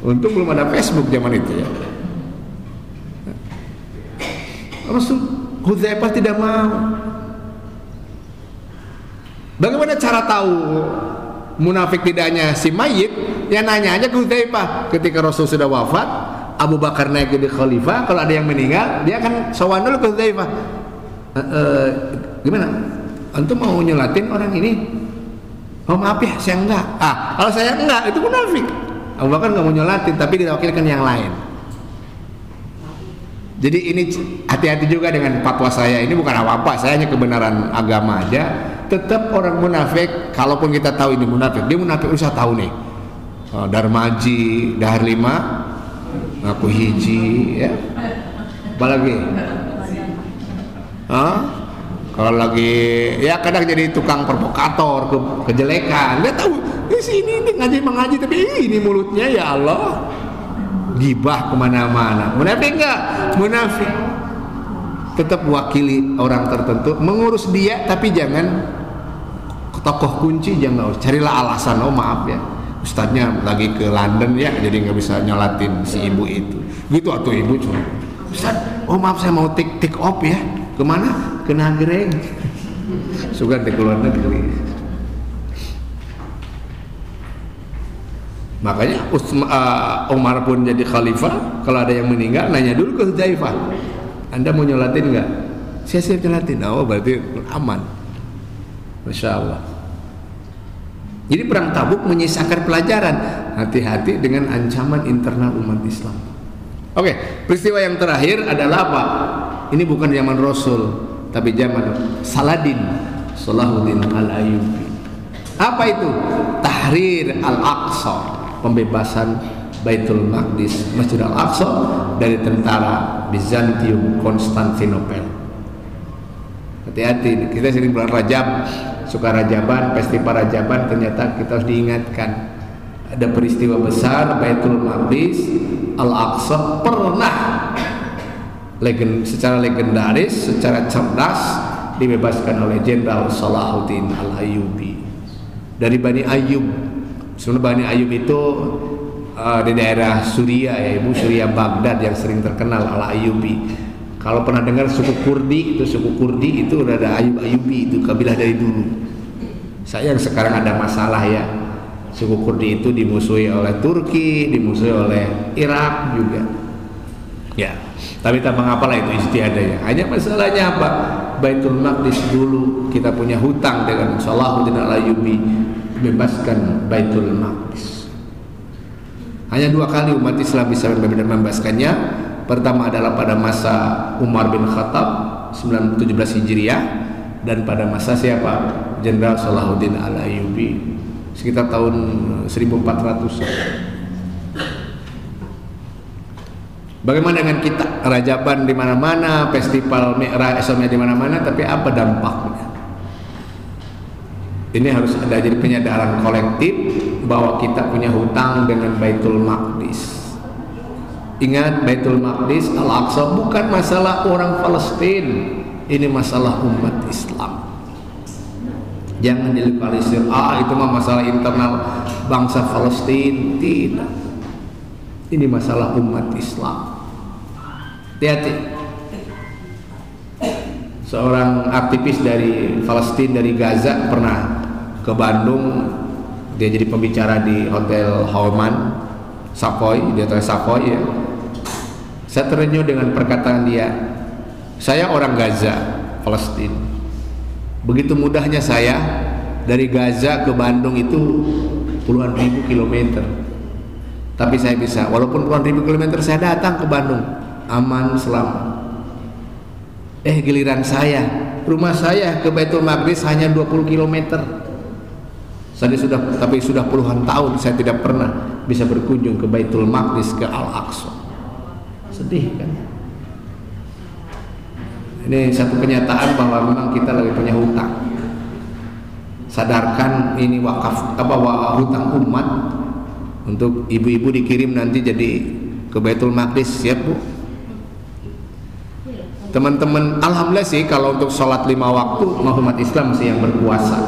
Untung belum ada Facebook zaman itu ya. Rasul Hudzaifah tidak mau. Bagaimana cara tahu munafik tidak hanya si mayit? Ya nanya aja ke Hudzaifah. Ketika Rasul sudah wafat, Abu Bakar naik jadi khalifah, kalau ada yang meninggal dia akan sowan dulu ke Hudzaifah. Gimana? Antum mau nyolatin orang ini? Oh maaf ya, saya enggak. Kalau saya enggak, itu munafik. Abu Bakar nggak mau nyolatin, tapi diwakilkan yang lain. Jadi ini hati-hati juga dengan fatwa saya. Ini bukan apa-apa, saya hanya kebenaran agama aja. Tetap orang munafik, kalaupun kita tahu ini munafik, dia munafik usah tahu nih. Darmaji, Dahar 5, aku hiji, ya. Apalagi? Kalau lagi, ya kadang jadi tukang provokator, kejelekan. Dia tahu, di sini ini ngaji tapi ini mulutnya ya Allah, gibah kemana-mana. Munafik enggak? Munafik. Tetap wakili orang tertentu, mengurus dia, tapi jangan tokoh kunci, jangan carilah alasan. Oh maaf ya, ustadznya lagi ke London ya, jadi nggak bisa nyolatin si ibu itu. Gitu atau ibu cuma, Ustadz, oh maaf saya mau take off ya. Kemana? Ke Nagreg. Suka di luar negeri. Makanya Umar pun jadi khalifah, kalau ada yang meninggal nanya dulu ke Hudzaifah, Anda mau nyolatin nggak? Saya siap nyolatin. Oh berarti aman. Masya Allah. Jadi perang Tabuk menyisakan pelajaran, hati-hati dengan ancaman internal umat Islam. Oke, peristiwa yang terakhir adalah apa? Ini bukan zaman Rasul, tapi zaman Saladin, Salahuddin al-Ayyubi. Apa itu? Tahrir al-Aqsa, pembebasan Baitul Maqdis, Masjid al-Aqsa dari tentara Bizantium Konstantinopel. Hati-hati, kita sering bulan Rajab, suka Rajaban, festival Rajaban, ternyata kita harus diingatkan ada peristiwa besar Baitul Maqdis, Al-Aqsa pernah secara legendaris, secara cerdas dibebaskan oleh Jenderal Salahuddin al-Ayyubi. dari Bani Ayyub. Sebenarnya Bani Ayyub itu di daerah Suria ya Ibu, Suria Baghdad yang sering terkenal Al-Ayyubi. Kalau pernah dengar suku Kurdi itu udah ada Ayyubi, itu kabilah dari dulu. Sayang sekarang ada masalah ya. Suku Kurdi itu dimusuhi oleh Turki, dimusuhi oleh Irak juga. Ya, tapi tak mengapalah itu ijtihadnya. Hanya masalahnya apa? Baitul Maqdis dulu kita punya hutang dengan Salahuddin Al-Ayyubi, bebaskan Baitul Maqdis. Hanya 2 kali umat Islam bisa benar-benar membebaskannya. Pertama adalah pada masa Umar bin Khattab 917 Hijriah, dan pada masa siapa? Jenderal Salahuddin Al-Ayyubi sekitar tahun 1400. Bagaimana dengan kita? Rajaban di mana-mana, festival Mi'raj Islamnya di mana-mana, tapi apa dampaknya? Ini harus ada jadi penyadaran kolektif bahwa kita punya hutang dengan Baitul Maqdis. Ingat, Baitul Maqdis, Al-Aqsa bukan masalah orang Palestina, ini masalah umat Islam. Jangan dilokalisir, itu mah masalah internal bangsa Palestina. Tidak, ini masalah umat Islam. Hati-hati. Seorang aktivis dari Palestina, dari Gaza, pernah ke Bandung. Dia jadi pembicara di Hotel Hauman Savoy, di Hotel Savoy ya. Saya terenyuh dengan perkataan dia. Saya orang Gaza, Palestina. Begitu mudahnya saya dari Gaza ke Bandung itu puluhan ribu kilometer. Tapi saya bisa, walaupun puluhan ribu kilometer, saya datang ke Bandung aman, selamat. Giliran saya, rumah saya ke Baitul Maqdis hanya 20 km. Tapi sudah puluhan tahun saya tidak pernah bisa berkunjung ke Baitul Maqdis, ke Al-Aqsa. Sedih kan? Ini satu kenyataan bahwa memang kita lagi punya hutang. Sadarkan ini hutang umat. Untuk ibu-ibu dikirim nanti jadi ke Baitul Maqdis, siap Bu? Teman-teman, alhamdulillah sih kalau untuk sholat 5 waktu umat Islam sih yang berkuasa.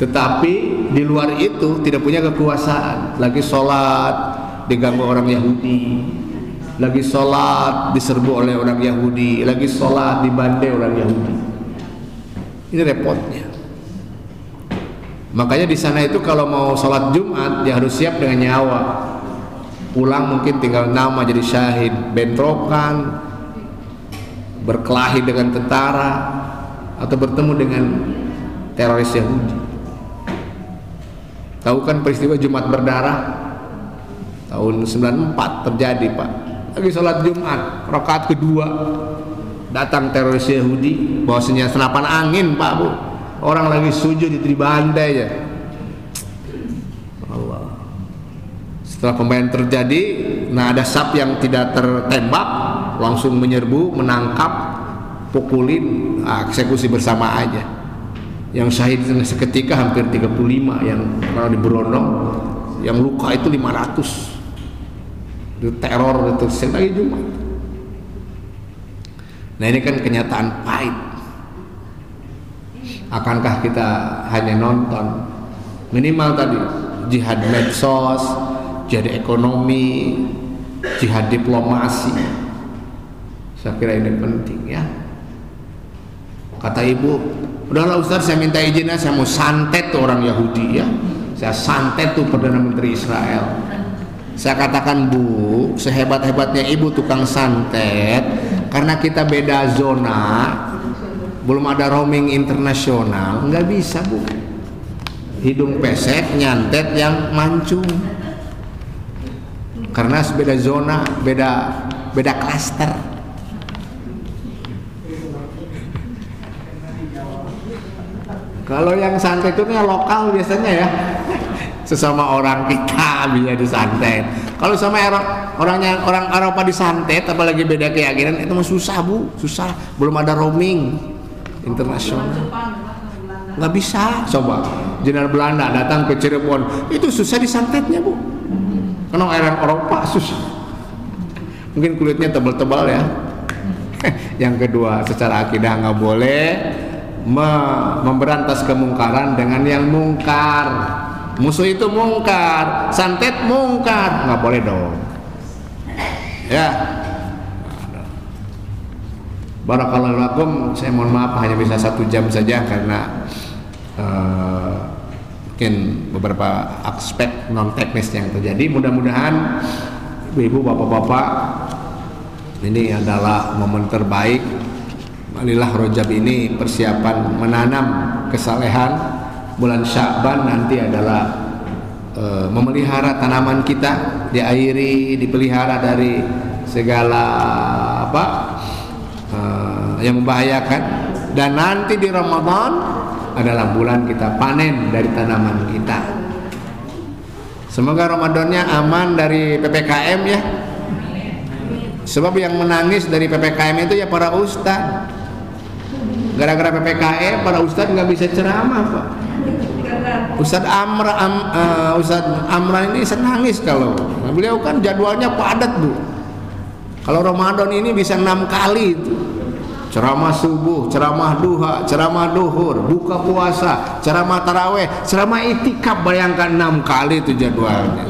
Tetapi di luar itu tidak punya kekuasaan. Lagi sholat diganggu orang Yahudi, lagi sholat diserbu oleh orang Yahudi, lagi sholat dibandai orang Yahudi. Ini repotnya. Makanya di sana itu kalau mau sholat Jumat ya harus siap dengan nyawa. Pulang mungkin tinggal nama jadi syahid, bentrokan, berkelahi dengan tentara, atau bertemu dengan teroris Yahudi. Tahu kan peristiwa Jumat berdarah tahun 94 terjadi Pak. Lagi sholat Jumat rakaat kedua, datang teroris Yahudi bawa senapan angin Pak Bu. Orang lagi sujud di bandai ya. Allah. Setelah pembayaran terjadi, nah ada sap yang tidak tertembak langsung menyerbu, menangkap, pukulin, eksekusi bersama aja. Yang syahid seketika hampir 35, yang kalau diberondong, yang luka itu 500. Itu teror itu lagi Jumat. Nah ini kan kenyataan pahit. Akankah kita hanya nonton? Minimal tadi jihad medsos, jihad ekonomi, jihad diplomasi. Saya kira ini penting ya. Kata ibu, udahlah Ustaz, saya minta izinnya, saya mau santet tuh orang Yahudi ya. Saya santet tuh Perdana Menteri Israel. Saya katakan Bu, sehebat-hebatnya ibu tukang santet, karena kita beda zona, belum ada roaming internasional, nggak bisa Bu. Hidung pesek nyantet yang mancung, karena beda zona, beda klaster. Kalau yang santet itu lokal biasanya ya, sesama orang kita bisa disantet. Kalau sama orang Eropa disantet, apalagi beda keyakinan, itu mah susah Bu, susah. Belum ada roaming internasional, nggak bisa. Coba jenderal Belanda datang ke Cirebon, itu susah disantetnya Bu. Karena orang Eropa susah. Mungkin kulitnya tebal-tebal ya. Yang kedua, secara akidah nggak boleh memberantas kemungkaran dengan yang mungkar. Musuh itu mungkar, santet mungkar, nggak boleh dong. Ya. Barakallahu lakum. Saya mohon maaf hanya bisa 1 jam saja karena mungkin beberapa aspek non teknis yang terjadi. Mudah-mudahan ibu-ibu, bapak-bapak, ini adalah momen terbaik. Marilah Rajab ini persiapan menanam kesalehan. Bulan Sya'ban nanti adalah memelihara tanaman kita, diairi, dipelihara dari segala yang membahayakan. Dan nanti di Ramadan adalah bulan kita panen dari tanaman kita. Semoga Ramadannya aman dari PPKM ya. Sebab yang menangis dari PPKM itu ya para ustadz. Gara-gara PPKM para ustadz nggak bisa ceramah Pak. Ustadz Amran ini nangis kalau beliau kan jadwalnya padat Bu. Kalau Ramadan ini bisa 6 kali itu. Ceramah subuh, ceramah duha, ceramah duhur, buka puasa, ceramah taraweh, ceramah itikaf, bayangkan 6 kali itu jadwalnya.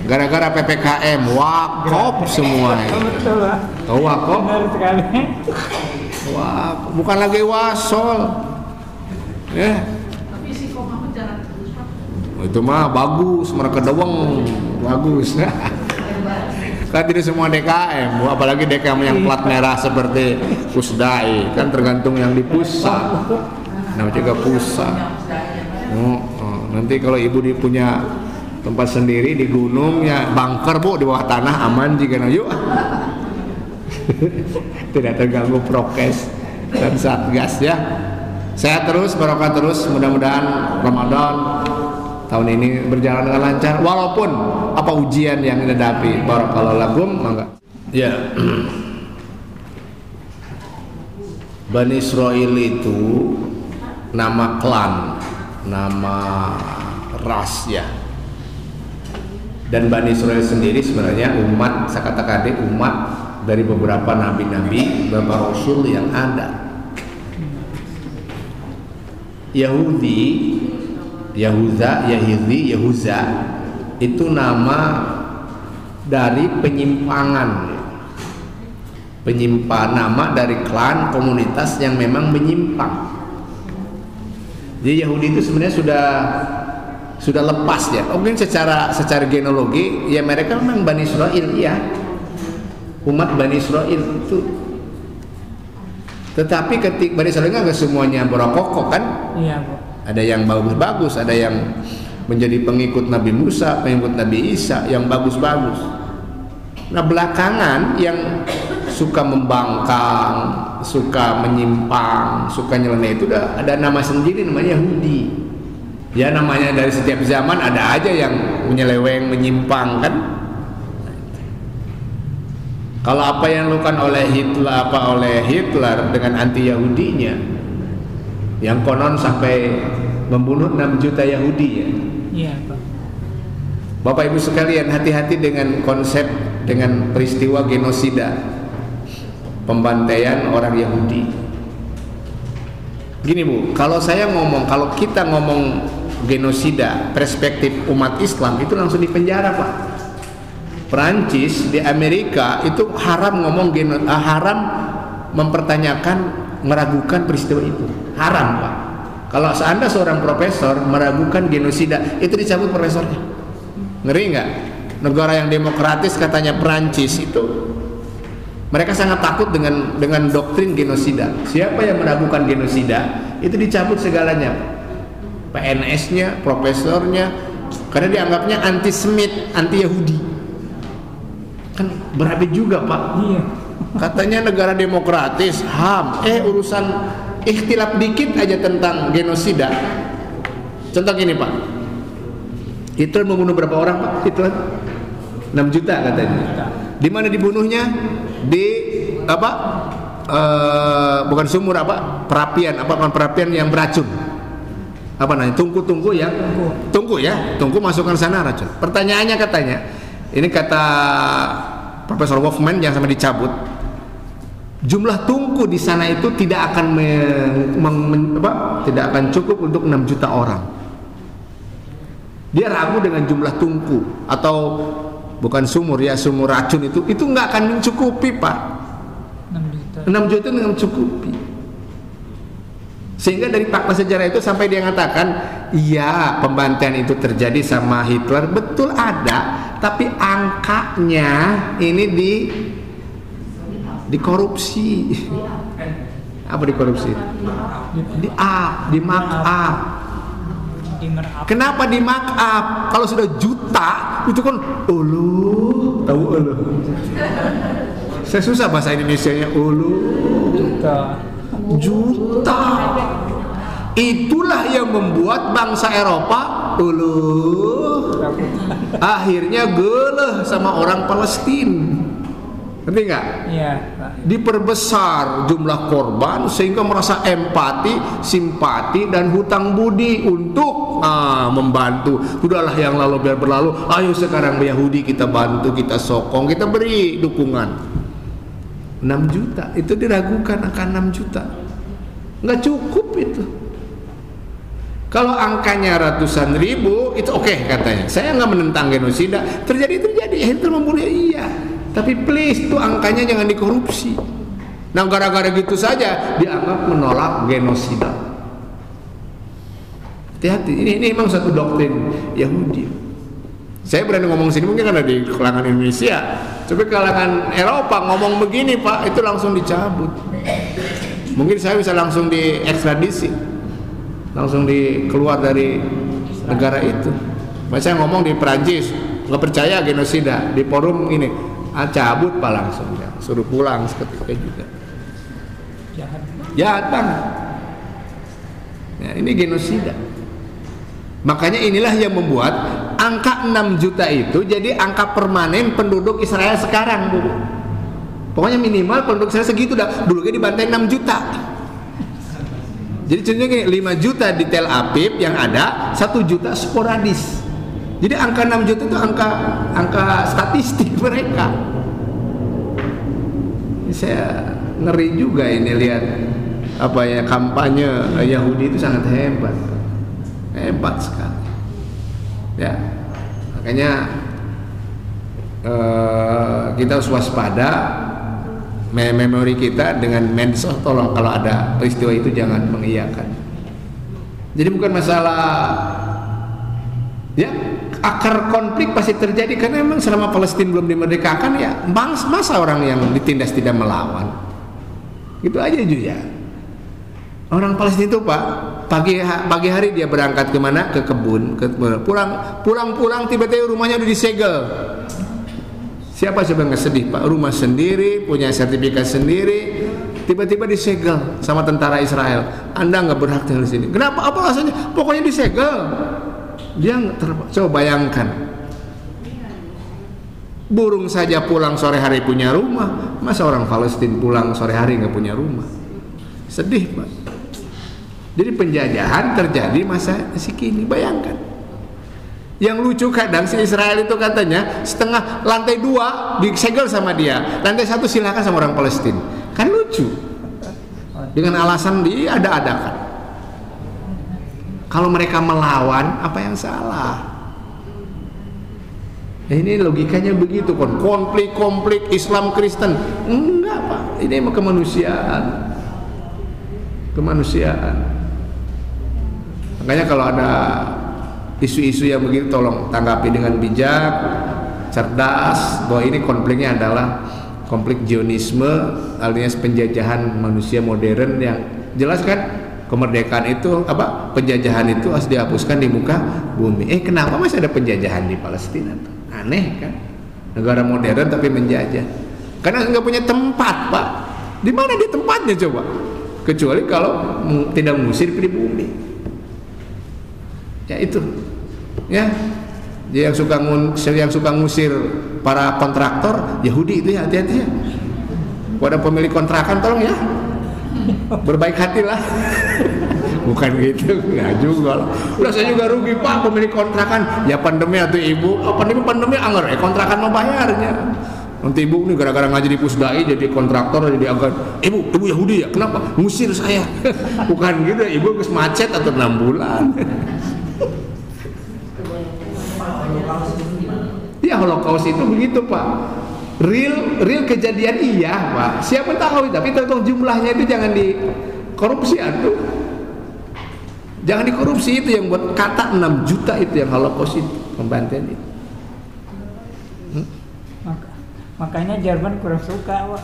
Gara-gara PPKM, wakop semua. Tahu wakop? Wah, bukan lagi wasol. Ya. Tapi si koma jangan terus Pak. Itu mah bagus, mereka doang bagus. Kan tidak semua DKM, apalagi DKM yang plat merah seperti Pusdai, kan tergantung yang di pusat. Namanya juga pusat. Nanti kalau ibu punya tempat sendiri di gunung ya bunker Bu, di bawah tanah aman jika yuk. Tidak terganggu prokes dan satgas ya. Sehat terus, barokah terus. Mudah-mudahan Ramadan tahun ini berjalan dengan lancar walaupun apa ujian yang dihadapi. Barakallahu lakum. Mangga. Ya. Bani Israil itu nama klan, nama ras ya. Dan Bani Israil sendiri sebenarnya umat, saya katakan umat dari beberapa nabi-nabi, beberapa rasul yang ada. Yahudi, Yahuza, Yahudi, Yahuza itu nama dari penyimpangan, nama dari klan komunitas yang memang menyimpang. Jadi Yahudi itu sebenarnya sudah lepas ya. Mungkin secara genealogi ya mereka memang Bani Israil ya. Umat Bani Israil itu. Tetapi ketika Bani Israil nggak semuanya berokok kan? Iya, Bu. Ada yang bagus-bagus, ada yang menjadi pengikut Nabi Musa, pengikut Nabi Isa, yang bagus-bagus. Nah belakangan yang suka membangkang, suka menyimpang, suka nyeleneh itu udah ada nama sendiri, namanya Yahudi. Ya namanya dari setiap zaman ada aja yang menyeleweng, menyimpang kan. Kalau apa yang dilakukan oleh Hitler dengan anti Yahudinya, yang konon sampai membunuh 6 juta Yahudi ya. Iya, Pak. Bapak Ibu sekalian, hati-hati dengan konsep, dengan peristiwa genosida, pembantaian orang Yahudi. Gini Bu, kalau kita ngomong genosida, perspektif umat Islam itu langsung dipenjara Pak. Perancis di Amerika itu haram haram mempertanyakan, meragukan peristiwa itu, haram Pak. Kalau Anda seorang profesor meragukan genosida, itu dicabut profesornya. Ngeri nggak? Negara yang demokratis katanya Perancis itu, mereka sangat takut dengan doktrin genosida. Siapa yang meragukan genosida itu dicabut segalanya, PNS-nya, profesornya, karena dianggapnya anti-Semit, anti-Yahudi. Kan berabe juga Pak. Iya. Katanya negara demokratis, HAM, urusan ikhtilaf dikit aja tentang genosida. Contoh gini Pak, Hitler membunuh berapa orang Pak? Hitler 6 juta katanya. Di mana dibunuhnya? Di bukan sumur perapian yang beracun. Apa namanya? Tungku yang tungku masukkan sana racun. Pertanyaannya katanya, ini kata Profesor Wolfman yang sampai dicabut. jumlah tungku di sana itu tidak akan tidak akan cukup untuk 6 juta orang. Dia ragu dengan jumlah tungku atau bukan sumur ya, sumur racun itu nggak akan mencukupi Pak. 6 juta nggak mencukupi. Sehingga dari fakta sejarah itu sampai dia mengatakan, iya pembantaian itu terjadi sama Hitler, betul ada, tapi angkanya ini dikorupsi. Apa dikorupsi? Di mark up. Kenapa di mark up? Kalau sudah juta itu kan ulu, tahu ulu. Saya susah bahasa Indonesianya ulu. Juta. Itulah yang membuat bangsa Eropa akhirnya geleh sama orang Palestina. Ngerti nggak? Iya. Diperbesar jumlah korban sehingga merasa empati, simpati dan hutang budi untuk membantu. Udahlah yang lalu biar berlalu. Ayo sekarang Yahudi kita bantu, kita sokong, kita beri dukungan. 6 juta itu diragukan angka 6 juta. Nggak cukup itu. Kalau angkanya ratusan ribu itu oke katanya. Saya nggak menentang genosida. Terjadi Hitler membunuh iya. Tapi please tuh angkanya jangan dikorupsi. Nah gara-gara gitu saja dianggap menolak genosida. Hati-hati. Ini memang satu doktrin Yahudi. Saya berani ngomong sini mungkin karena di kalangan Indonesia. Tapi kalangan Eropa ngomong begini Pak, itu langsung dicabut. Mungkin saya bisa langsung diekstradisi, langsung dikeluar dari negara itu. Saya ngomong di Perancis, nggak percaya genosida, di forum ini, cabut Pak langsung, ya. Suruh pulang seketika juga. Jahat banget. Ya, ini genosida. Makanya inilah yang membuat angka 6 juta itu jadi angka permanen penduduk Israel sekarang dulu. Pokoknya minimal penduduk Israel segitu dah. Dulu dibantai 6 juta. Jadi contohnya gini, 5 juta di Tel Aviv yang ada, 1 juta sporadis. Jadi angka 6 juta itu angka statistik mereka. Saya ngeri juga ini lihat kampanye Yahudi itu sangat hebat sekali ya. Makanya kita harus waspada memori kita dengan medsos. Tolong kalau ada peristiwa itu jangan mengiyakan. Jadi bukan masalah ya, akar konflik pasti terjadi karena memang selama Palestina belum dimerdekakan ya masa orang yang ditindas tidak melawan, gitu aja juga. Orang Palestina itu Pak, pagi hari dia berangkat kemana? Ke kebun, pulang tiba-tiba rumahnya udah disegel. Siapa yang nggak sedih Pak? Rumah sendiri, punya sertifikat sendiri, tiba-tiba disegel sama tentara Israel. Anda nggak berhak tinggal di sini. Kenapa? Apa alasannya? Pokoknya disegel. Dia coba bayangkan. Burung saja pulang sore hari punya rumah, masa orang Palestina pulang sore hari nggak punya rumah? Sedih Pak. Jadi penjajahan terjadi masa kini, bayangkan. Yang lucu kadang si Israel itu katanya setengah lantai 2 disegel sama dia, lantai 1 silakan sama orang Palestina. Kan lucu. Dengan alasan diada-adakan. Kalau mereka melawan, apa yang salah? Ini logikanya begitu kan. Konflik Islam Kristen. Enggak Pak, ini kemanusiaan. Makanya kalau ada isu-isu yang begitu tolong tanggapi dengan bijak, cerdas, bahwa ini konfliknya adalah konflik Zionisme, alias penjajahan manusia modern yang jelas kan. Kemerdekaan itu penjajahan itu harus dihapuskan di muka bumi. Kenapa masih ada penjajahan di Palestina? Aneh kan? Negara modern tapi menjajah. Karena nggak punya tempat Pak. Di mana dia tempatnya coba? Kecuali kalau tidak mengusir pribumi. Ya itu, ya. Dia yang suka ngusir para kontraktor Yahudi itu ya, hati-hati ya. Pada pemilik kontrakan tolong ya, berbaik hatilah. Bukan gitu, nggak juga. Udah saya juga rugi Pak pemilik kontrakan. Ya pandemi atau ibu, pandemi anggar kontrakan mau bayarnya. Nanti ibu nih gara-gara ngaji di Pusdai jadi kontraktor jadi agen. Ibu Yahudi ya? Kenapa? Ngusir saya. Bukan gitu, ibu harus macet atau 6 bulan. Ya Holocaust itu begitu Pak. Real kejadian iya Pak. Siapa tahu, tapi tolong jumlahnya itu jangan dikorupsi atuh. Jangan dikorupsi, itu yang buat kata 6 juta itu yang Holocaust itu, pembantaian itu. Makanya Jerman kurang suka, Pak.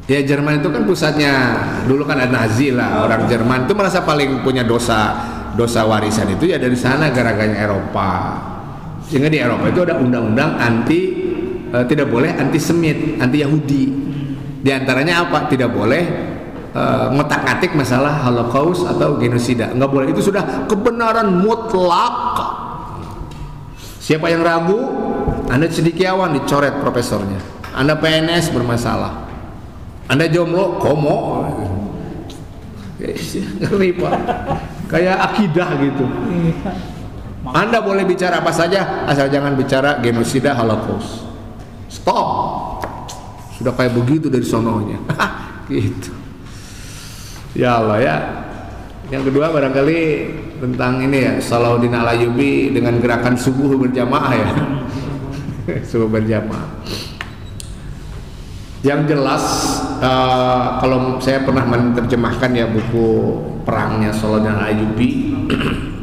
Ya Jerman itu kan pusatnya dulu kan ada Nazi lah. Orang Jerman itu merasa paling punya dosa warisan itu ya dari sana gara-gara Eropa. Sehingga di Eropa itu ada undang-undang tidak boleh antisemit, anti Yahudi. Di antaranya apa? Tidak boleh ngotak-ngatik masalah Holocaust atau genosida. Nggak boleh, itu sudah kebenaran mutlak. Siapa yang ragu, Anda cendekiawan dicoret profesornya. Anda PNS bermasalah. Anda jomblo, komo. Ngeri Pak. Kayak akidah gitu. Anda boleh bicara apa saja, asal jangan bicara genosida Holocaust. Stop. Sudah kayak begitu dari sononya. Gitu. Ya Allah ya. Yang kedua barangkali tentang ini ya, Salahuddin Al-Ayyubi dengan gerakan subuh berjamaah ya. Subuh berjamaah. Yang jelas kalau saya pernah menerjemahkan ya buku perangnya Salahuddin Al-Ayyubi,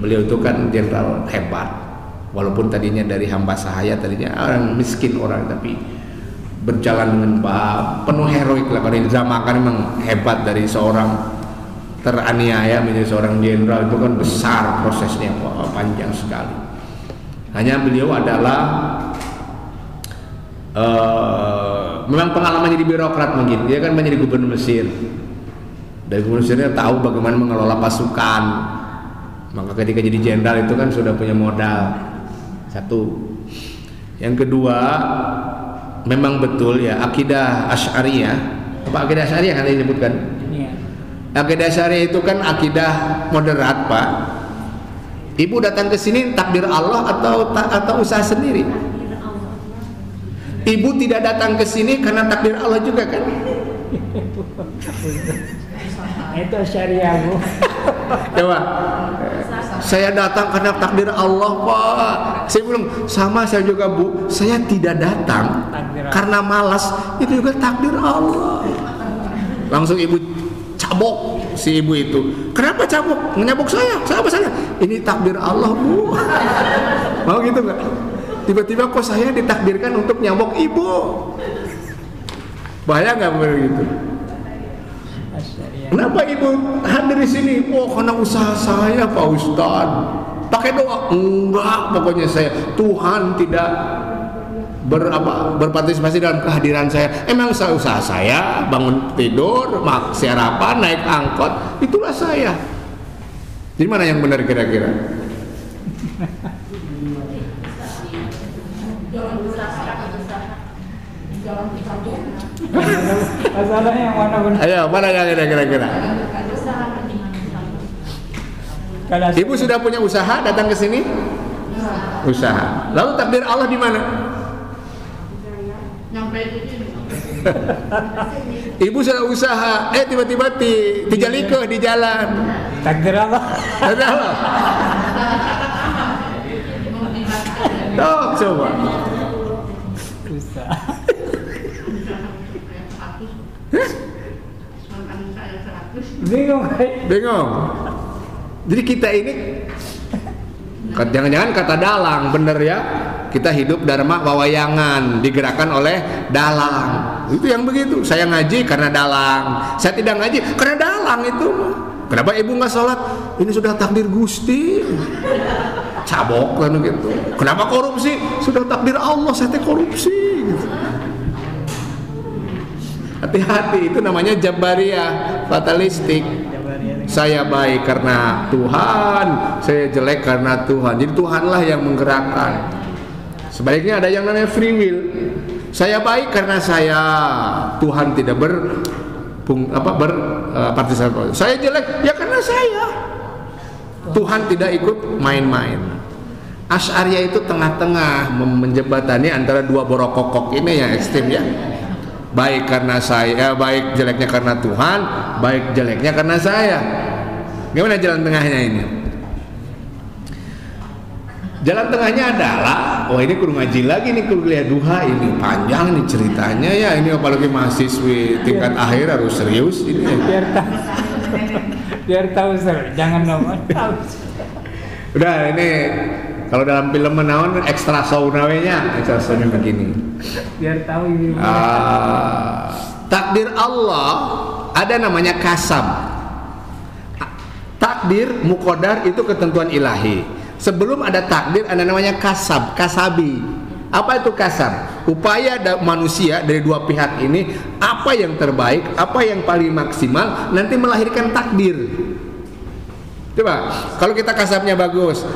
beliau itu kan jenderal hebat. Walaupun tadinya dari hamba sahaya, tadinya orang miskin orang, tapi berjalan dengan penuh heroik lah. Kalau didramakan memang hebat, dari seorang teraniaya menjadi seorang jenderal itu kan besar prosesnya, panjang sekali. Hanya beliau adalah memang pengalamannya di birokrat mungkin. Dia kan menjadi gubernur Mesir. Dari gubernur Mesirnya tahu bagaimana mengelola pasukan. Maka ketika jadi jenderal itu kan sudah punya modal. Satu. Yang kedua, memang betul ya akidah Asy'ariyah. Apa akidah Asy'ariyah kan disebutkan? Akidah Asy'ariyah itu kan akidah moderat Pak. Ibu datang ke sini takdir Allah atau usaha sendiri? Ibu tidak datang ke sini karena takdir Allah juga kan? Itu syariah Bu. Coba. Saya datang karena takdir Allah Pak. Saya bilang sama, saya juga Bu. Saya tidak datang karena malas, itu juga takdir Allah. Langsung ibu cabok si ibu itu. Kenapa cabok? Menyabok saya. Saya apa salah? Ini takdir Allah Bu. Mau gitu nggak? Tiba-tiba kok saya ditakdirkan untuk nyabok ibu. Bahaya nggak begitu? Kenapa ibu hadir di sini? Oh karena usaha saya Pak Ustad. Pakai doa? Enggak, pokoknya saya Tuhan tidak berpartisipasi dalam kehadiran saya. Emang usaha saya bangun tidur, sarapan, naik angkot, itulah saya. Jadi mana yang benar kira-kira? Masalahnya yang mana benar? Ayo, mana yang kira-kira? Ibu sudah punya usaha datang ke sini? Usaha. Lalu takdir Allah di mana? Ibu sudah usaha, tiba-tiba tijalike di jalan. Takdir Allah. Takdir Allah. Coba. Bingung. Jadi kita ini jangan-jangan kata dalang, bener ya? Kita hidup dharma wawayangan, digerakkan oleh dalang. Itu yang begitu. Saya ngaji karena dalang. Saya tidak ngaji karena dalang itu. Kenapa ibu nggak sholat? Ini sudah takdir Gusti. Cabok kan gitu. Kenapa korupsi? Sudah takdir Allah, saya korupsi. Gitu. Hati-hati, itu namanya Jabariyah, fatalistik. Saya baik karena Tuhan, saya jelek karena Tuhan. Jadi Tuhanlah yang menggerakkan. Sebaliknya ada yang namanya free will. Saya baik karena Tuhan tidak berpartisipasi. Saya jelek ya karena saya. Tuhan tidak ikut main-main. Asy'ariyah itu tengah-tengah menjembatani antara dua borokokok ini yang ekstrim ya. Baik karena saya, baik jeleknya karena Tuhan, baik jeleknya karena saya. Gimana jalan tengahnya ini? Jalan tengahnya adalah, ini kudu ngaji lagi nih, kuliah duha ini panjang nih ceritanya ya, ini apalagi mahasiswi tingkat akhir harus serius ini. Biar tahu sir, jangan nomor tahu. Udah ini kalau dalam film menawan ekstra saunawenya, ekstra sauna begini. Biar tahu ini. Takdir Allah ada namanya kasab. Takdir muqaddar itu ketentuan ilahi. Sebelum ada takdir ada namanya kasab, kasabi. Apa itu kasab? Upaya manusia dari dua pihak ini, apa yang terbaik, apa yang paling maksimal, nanti melahirkan takdir. Coba, kalau kita kasabnya bagus,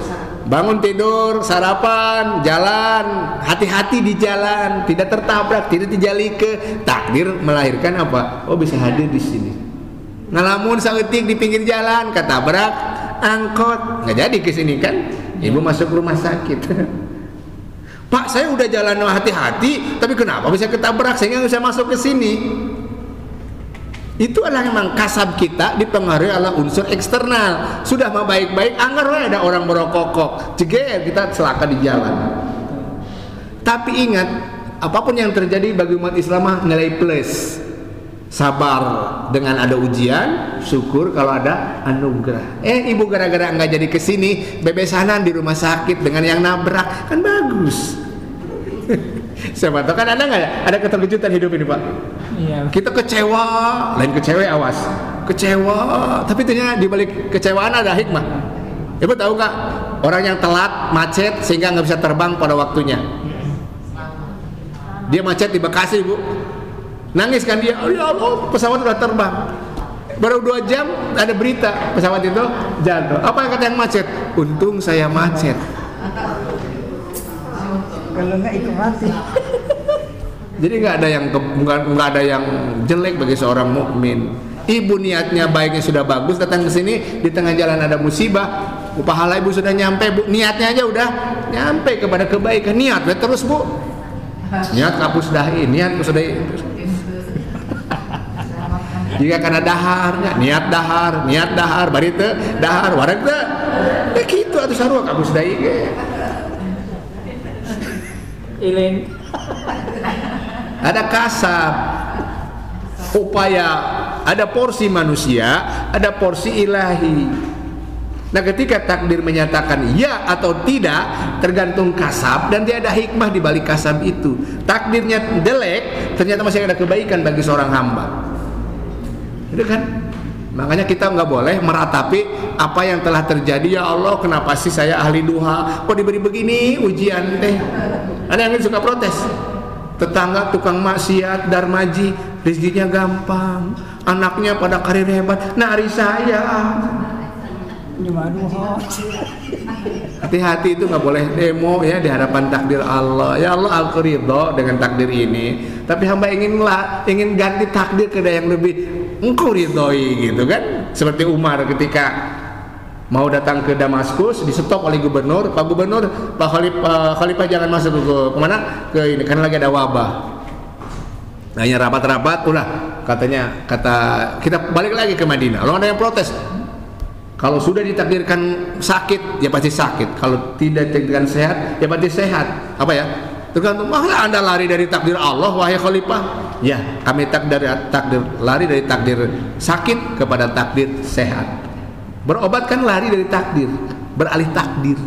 bangun tidur, sarapan, jalan, hati-hati di jalan, tidak tertabrak, tidak dijalike, takdir melahirkan apa? Oh bisa hadir di sini. Ngalamun saeutik di pinggir jalan, ketabrak angkot, nggak jadi ke sini kan? Ibu masuk rumah sakit. Pak, saya udah jalan hati-hati, tapi kenapa bisa ketabrak? Saya nggak bisa masuk ke sini. Itu adalah memang kasab kita dipengaruhi oleh unsur eksternal. Sudah mah baik-baik, anggar ada orang merokok, jeger kita celaka di jalan. Tapi ingat, apapun yang terjadi bagi umat Islam nilai plus. Sabar dengan ada ujian, syukur kalau ada anugerah. Ibu gara-gara nggak jadi kesini, bebesanan di rumah sakit dengan yang nabrak, kan bagus. Siapa tahu kan ada nggak ya? Ada keterkejutan hidup ini Pak. Iya. Kita kecewa, lain kecewa awas. Kecewa, tapi ternyata di balik kecewaan ada hikmah. Ibu tahu nggak? Orang yang telat, macet sehingga nggak bisa terbang pada waktunya. Dia macet di Bekasi, Bu. Nangis kan dia, oh ya Allah, pesawat udah terbang. Baru 2 jam ada berita pesawat itu jatuh. Apa yang kata yang macet? Untung saya macet. Kalau nggak ikut mati. Jadi nggak ada yang jelek bagi seorang mukmin. Ibu niatnya baiknya sudah bagus, datang ke sini di tengah jalan ada musibah, pahala ibu sudah nyampe, Bu. Niatnya aja udah nyampe kepada kebaikan. Niat terus, Bu. Niat kapus dahi, niat kapus dahi. Jika karena daharnya, niat dahar, bari teu dahar, wareg teu. Ya kitu atuh sarua kapus dahi ge. Iling. Ada kasab, upaya, ada porsi manusia, ada porsi ilahi. Nah ketika takdir menyatakan ya atau tidak tergantung kasab dan tiada hikmah di balik kasab itu. Takdirnya jelek, ternyata masih ada kebaikan bagi seorang hamba. Itu kan? Makanya kita nggak boleh meratapi apa yang telah terjadi. Ya Allah, kenapa sih saya ahli duha kok diberi begini ujian teh? Ada yang suka protes. Tetangga tukang maksiat, darmaji, rezekinya gampang, anaknya pada karir hebat. Nah, hari saya. Hati-hati itu nggak boleh demo ya di hadapan takdir Allah. Ya Allah, aku ridho dengan takdir ini. Tapi hamba ingin ganti takdir ke yang lebih engkau ridhoi gitu kan. Seperti Umar ketika mau datang ke Damaskus, di stop oleh gubernur. Pak Gubernur, Pak Khalifah jangan masuk ke kemana? Ke ini, karena lagi ada wabah. Hanya rapat-rapat, udah kata kita balik lagi ke Madinah. Lalu ada yang protes. Kalau sudah ditakdirkan sakit, ya pasti sakit. Kalau tidak ditakdirkan sehat, ya pasti sehat. Apa ya? Tergantung. Masa Anda lari dari takdir Allah, wahai Khalifah? Ya, kami lari dari takdir sakit kepada takdir sehat. Berobat kan lari dari takdir, beralih takdir.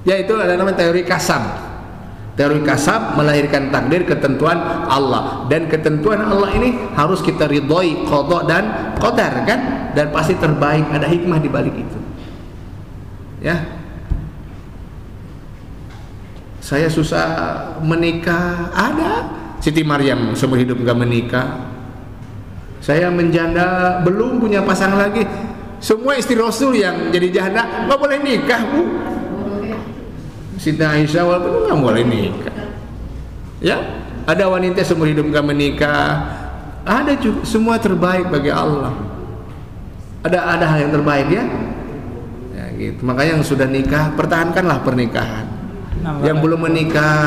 Ya itu ada namanya teori kasab. Teori kasab melahirkan takdir ketentuan Allah, dan ketentuan Allah ini harus kita ridhoi, qada dan qadar kan, dan pasti terbaik, ada hikmah di balik itu. Ya. Saya susah menikah, ada. Siti Maryam seumur hidup enggak menikah. Saya menjanda, belum punya pasangan lagi. Semua istri Rasul yang jadi janda nggak boleh nikah, Bu. Siti Aisyah walaupun nggak boleh nikah. Ya, ada wanita seumur hidup nggak menikah. Ada juga, semua terbaik bagi Allah. Ada hal yang terbaik ya. Ya gitu. Makanya yang sudah nikah, pertahankanlah pernikahan. Nambah Yang lagi. belum menikah,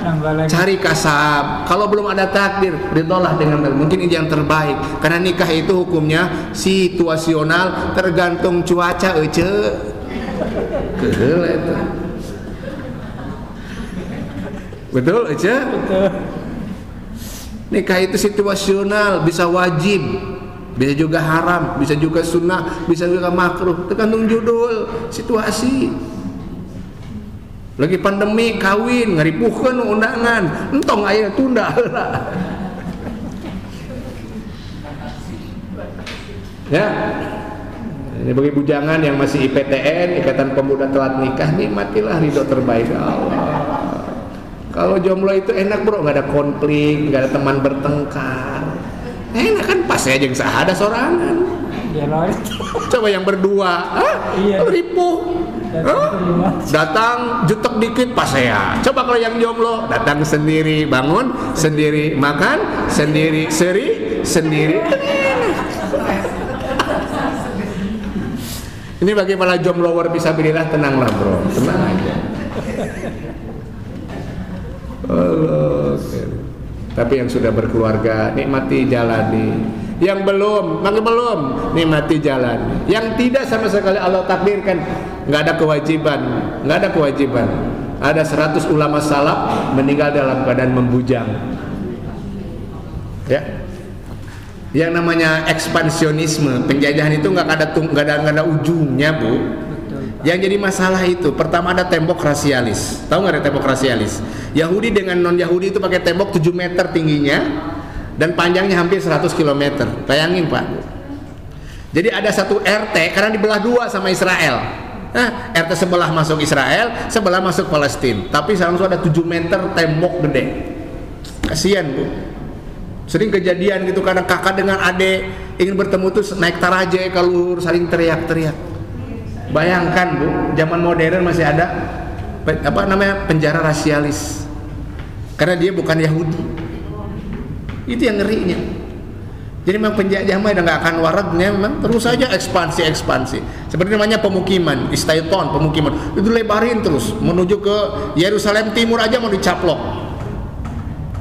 Nambah lagi. cari kasab. Kalau belum ada takdir, ridholah dengan mungkin ini yang terbaik. Karena nikah itu hukumnya situasional, tergantung cuaca ece. Keul eta. Betul ece? Betul. Nikah itu situasional, bisa wajib, bisa juga haram, bisa juga sunnah, bisa juga makruh, tergantung judul, situasi. Lagi pandemi kawin ngaripuhkeun undangan, entong aya tunda heula. Ya. Ini bagi bujangan yang masih IPTN, Ikatan Pemuda Telat Nikah, nikmatilah ridho terbaik Allah. Kalau jomblo itu enak bro, nggak ada konflik, nggak ada teman bertengkar. Enak kan pas aja yang sahada sorangan. Ya loh. Coba yang berdua, Iya. ripuh. Datang jutek dikit pas saya. Coba kalau yang jomblo datang sendiri, bangun sendiri, makan sendiri, seri sendiri. Ini bagaimana jomblower bisa berilah, tenanglah bro, tenang aja. Allah. Tapi yang sudah berkeluarga nikmati jalani. Yang belum, nikmati jalan. Yang tidak sama sekali Allah takdirkan, nggak ada kewajiban. Ada 100 ulama salaf meninggal dalam keadaan membujang. Ya. Yang namanya ekspansionisme, penjajahan itu nggak ada ujungnya, Bu. Yang jadi masalah itu, pertama ada tembok rasialis. Tahu nggak ada tembok rasialis? Yahudi dengan non-Yahudi itu pakai tembok 7 meter tingginya dan panjangnya hampir 100 km. Bayangin Pak. Jadi ada satu RT karena dibelah dua sama Israel. RT sebelah masuk Israel, sebelah masuk Palestina. Tapi langsung ada 7 meter tembok gede. Kasihan Bu. Sering kejadian gitu karena kakak dengan adik ingin bertemu tuh naik taraje kalau saling teriak-teriak. Bayangkan Bu, zaman modern masih ada penjara rasialis karena dia bukan Yahudi. Itu yang ngerinya. Jadi memang penjajah mah nggak akan waraknya, memang terus saja ekspansi. Seperti namanya pemukiman, Istaiton, pemukiman itu lebarin terus menuju ke Yerusalem Timur aja mau dicaplok.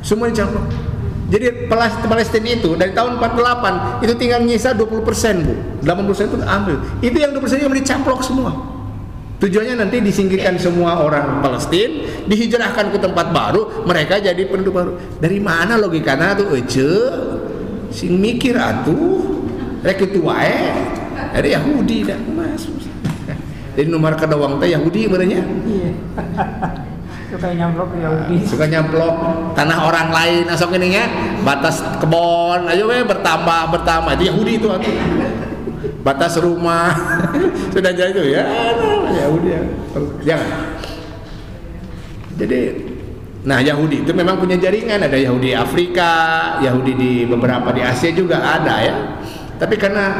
Semua dicaplok. Jadi Palestina itu dari tahun 48 itu tinggal nyisa 20%, Bu. 80% itu ambil. Itu yang 20% yang dicaplok semua. Tujuannya nanti disingkirkan semua orang Palestina, dihijrahkan ke tempat baru, mereka jadi penduduk baru. Dari mana logikanya tuh sing mikir atuh rek kitu wae. Ada Yahudi dah Mas. Jadi nomor kedawang teh Yahudi benernya. Iya. Suka nyamplok ke Yahudi. Suka nyamplok tanah orang lain asok ini ya, batas kebon ayo we bertambah itu Yahudi itu atuh. Batas rumah sudah jadi itu ya Yahudi ya. Jangan. Jadi nah Yahudi itu memang punya jaringan, ada Yahudi Afrika, Yahudi di beberapa di Asia juga ada ya. Tapi karena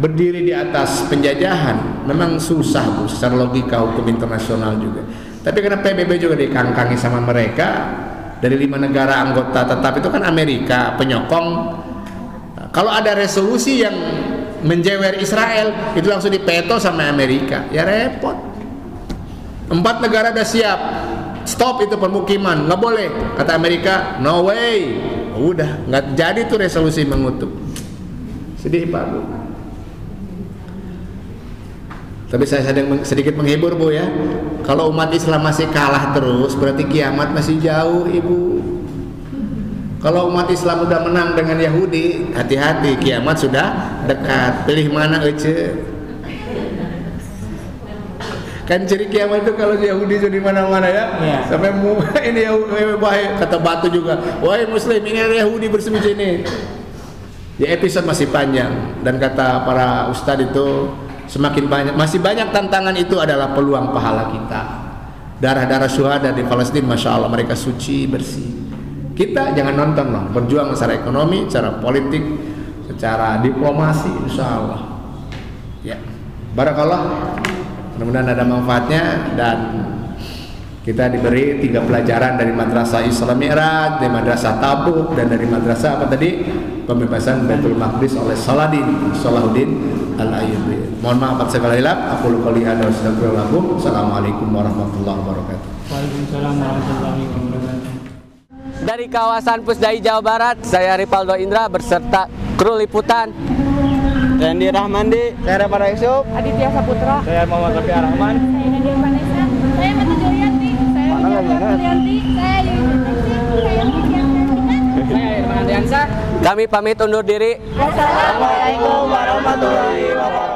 berdiri di atas penjajahan memang susah Bu secara logika hukum internasional juga. Tapi karena PBB juga dikangkangi sama mereka, dari 5 negara anggota tetap itu kan Amerika penyokong. Kalau ada resolusi yang menjewer Israel itu langsung dipeto sama Amerika, ya repot. 4 negara udah siap, stop itu permukiman, nggak boleh, kata Amerika, no way. Udah nggak jadi tuh resolusi mengutuk. Sedih Pak Bu. Tapi saya sedikit menghibur Bu ya. Kalau umat Islam masih kalah terus, berarti kiamat masih jauh Ibu. Kalau umat Islam udah menang dengan Yahudi, hati-hati, kiamat sudah dekat. Pilih mana ece? Kan ciri kiamat itu kalau Yahudi sudah di mana-mana ya. Ya. Sampai ini Yahudi kata batu juga, wahai Muslim ini ada Yahudi bersembunyi ini. Ya episode masih panjang dan kata para ustadz itu semakin banyak, masih banyak tantangan itu adalah peluang pahala kita. Darah-darah syuhada di Palestina, masya Allah mereka suci bersih. Kita jangan nonton loh, berjuang secara ekonomi, secara politik, secara diplomasi, insya Allah. Ya, barakallah. Mudah-mudahan ada manfaatnya dan kita diberi 3 pelajaran dari Madrasah Isra Mi'raj, dari Madrasah Tabuk dan dari Madrasah apa tadi? pembebasan Baitul Maqdis oleh Salahuddin Al-Ayyubi. Mohon maaf atas segala hilaf. Aku qouli hadza wa astaghfirullah. Assalamualaikum warahmatullahi wabarakatuh. Waalaikumsalam warahmatullahi wabarakatuh. Dari kawasan Pusdai Jawa Barat, saya Ripaldo Indra beserta kru liputan. Randy Rahmandi, saya Rama Yusuf, Aditya Saputra, saya Muhammad Rafi Arahman, Saya Nadia Vanessa, saya Mata Julianti, saya Widya Julianti, saya Yuyun Naksir, saya Vivian Nantikan, saya Irman Andiansa. Kami pamit undur diri. Assalamualaikum warahmatullahi wabarakatuh.